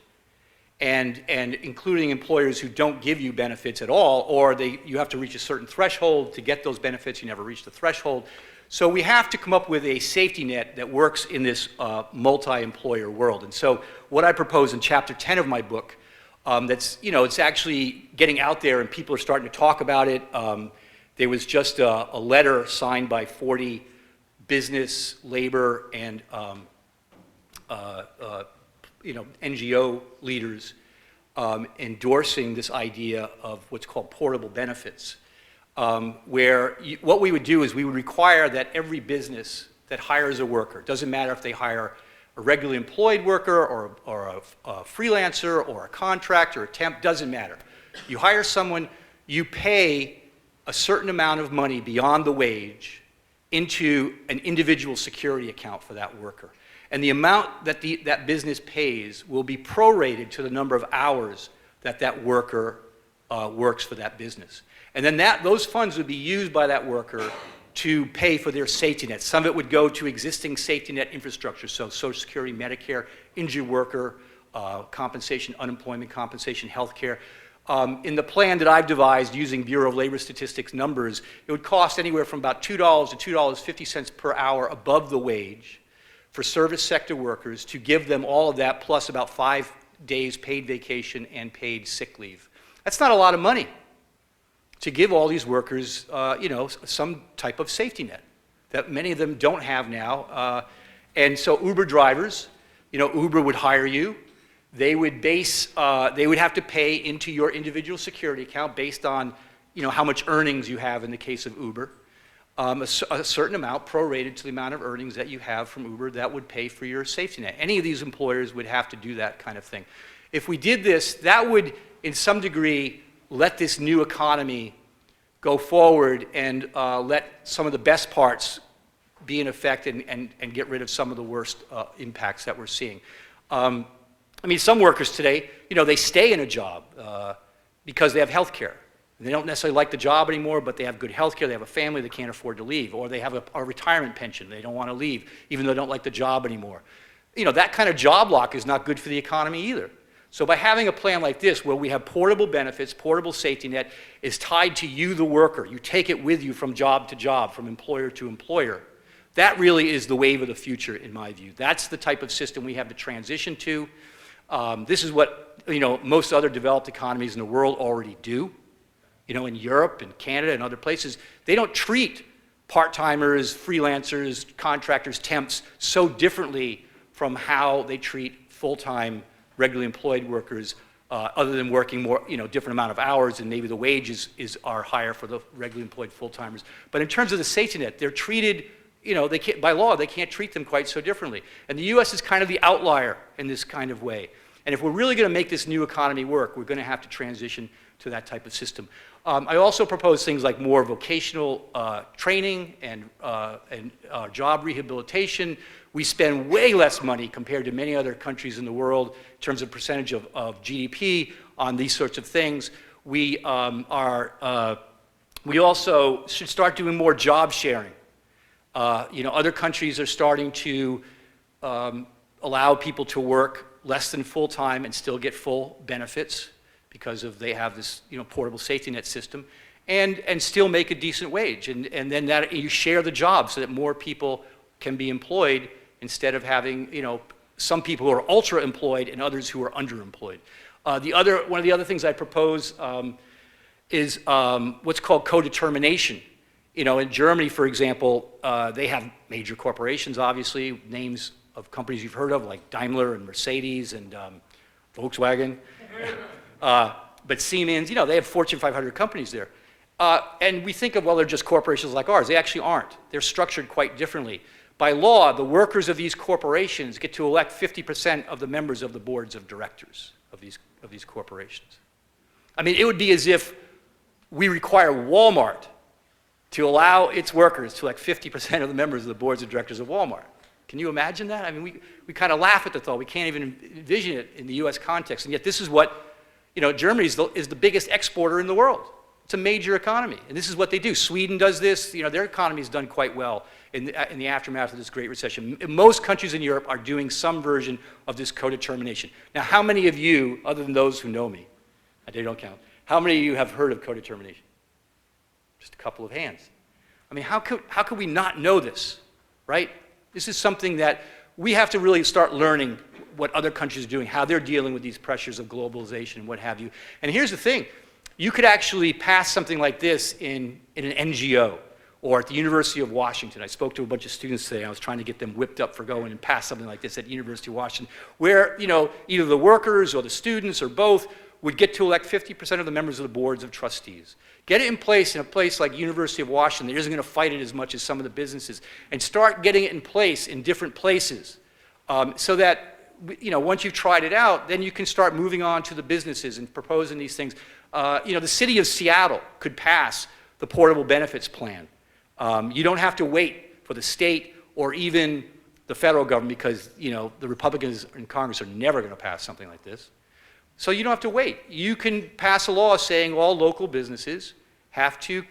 And including employers who don't give you benefits at all, or you have to reach a certain threshold to get those benefits, you never reach the threshold. So we have to come up with a safety net that works in this multi-employer world. And so what I propose in chapter 10 of my book, it's actually getting out there and people are starting to talk about it. There was just a letter signed by 40 business, labor, and NGO leaders endorsing this idea of what's called portable benefits, where what we would do is we would require that every business that hires a worker, doesn't matter if they hire a regularly employed worker or a freelancer or a contractor or a temp, doesn't matter. You hire someone, you pay a certain amount of money beyond the wage into an individual security account for that worker. And the amount that that business pays will be prorated to the number of hours that worker works for that business. And then those funds would be used by that worker to pay for their safety net. Some of it would go to existing safety net infrastructure, so Social Security, Medicare, injured worker, compensation, unemployment compensation, health care. In the plan that I've devised using Bureau of Labor Statistics numbers, it would cost anywhere from about $2 to $2.50 per hour above the wage for service sector workers to give them all of that plus about 5 days paid vacation and paid sick leave. That's not a lot of money to give all these workers, some type of safety net that many of them don't have now. And so Uber drivers, Uber would hire you. They would have to pay into your individual security account based on, how much earnings you have in the case of Uber. A certain amount prorated to the amount of earnings that you have from Uber that would pay for your safety net. Any of these employers would have to do that kind of thing. If we did this, that would, in some degree, let this new economy go forward and let some of the best parts be in effect and get rid of some of the worst impacts that we're seeing. Some workers today, they stay in a job because they have health care. They don't necessarily like the job anymore, but they have good health care, they have a family, they can't afford to leave, or they have a retirement pension, they don't want to leave, even though they don't like the job anymore. That kind of job lock is not good for the economy either. So by having a plan like this, where we have portable benefits, portable safety net, is tied to you, the worker. You take it with you from job to job, from employer to employer. That really is the wave of the future, in my view. That's the type of system we have to transition to. This is what most other developed economies in the world already do. In Europe and Canada and other places, they don't treat part-timers, freelancers, contractors, temps so differently from how they treat full-time, regularly employed workers, other than working more, different amount of hours, and maybe the wages are higher for the regularly employed full-timers. But in terms of the safety net, they're treated, they can't, by law, they can't treat them quite so differently. And the U.S. is kind of the outlier in this kind of way. And if we're really going to make this new economy work, we're going to have to transition to that type of system. I also propose things like more vocational training and job rehabilitation. We spend way less money compared to many other countries in the world in terms of percentage of GDP on these sorts of things. We also should start doing more job sharing. Other countries are starting to allow people to work less than full time and still get full benefits because they have this portable safety net system, and still make a decent wage. And then that you share the job so that more people can be employed instead of having some people who are ultra employed and others who are underemployed. One of the other things I propose is what's called co-determination. In Germany, for example, they have major corporations, obviously, names of companies you've heard of, like Daimler and Mercedes and Volkswagen. But Siemens, they have Fortune 500 companies there. And we think of, well, they're just corporations like ours. They actually aren't. They're structured quite differently. By law, the workers of these corporations get to elect 50% of the members of the boards of directors of these corporations. It would be as if we require Walmart to allow its workers to elect 50% of the members of the boards of directors of Walmart. Can you imagine that? We kind of laugh at the thought. We can't even envision it in the US context. And yet this is what, Germany is the biggest exporter in the world. It's a major economy. And this is what they do. Sweden does this. Their economy has done quite well in the aftermath of this Great Recession. Most countries in Europe are doing some version of this co-determination. Now, how many of you, other than those who know me, they don't count, how many of you have heard of co-determination? Just a couple of hands. How could we not know this, right? This is something that we have to really start learning what other countries are doing, how they're dealing with these pressures of globalization and what have you. And here's the thing. You could actually pass something like this in an NGO or at the University of Washington. I spoke to a bunch of students today. I was trying to get them whipped up for going and pass something like this at University of Washington, where either the workers or the students or both would get to elect 50% of the members of the boards of trustees. Get it in place in a place like University of Washington that isn't going to fight it as much as some of the businesses, and start getting it in place in different places so that once you've tried it out, then you can start moving on to the businesses and proposing these things. The city of Seattle could pass the portable benefits plan. You don't have to wait for the state or even the federal government because the Republicans in Congress are never going to pass something like this. So you don't have to wait. You can pass a law saying all local businesses have to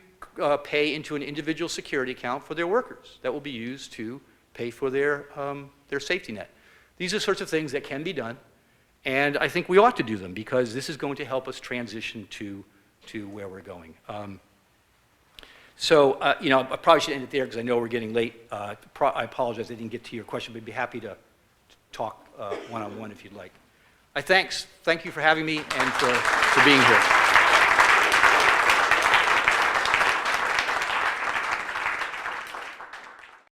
pay into an individual security account for their workers that will be used to pay for their safety net. These are sorts of things that can be done, And I think we ought to do them because this is going to help us transition to where we're going. You know, I probably should end it there because I know we're getting late. I apologize I didn't get to your question, but I'd be happy to talk one-on-one if you'd like. Thank you for having me and for being here.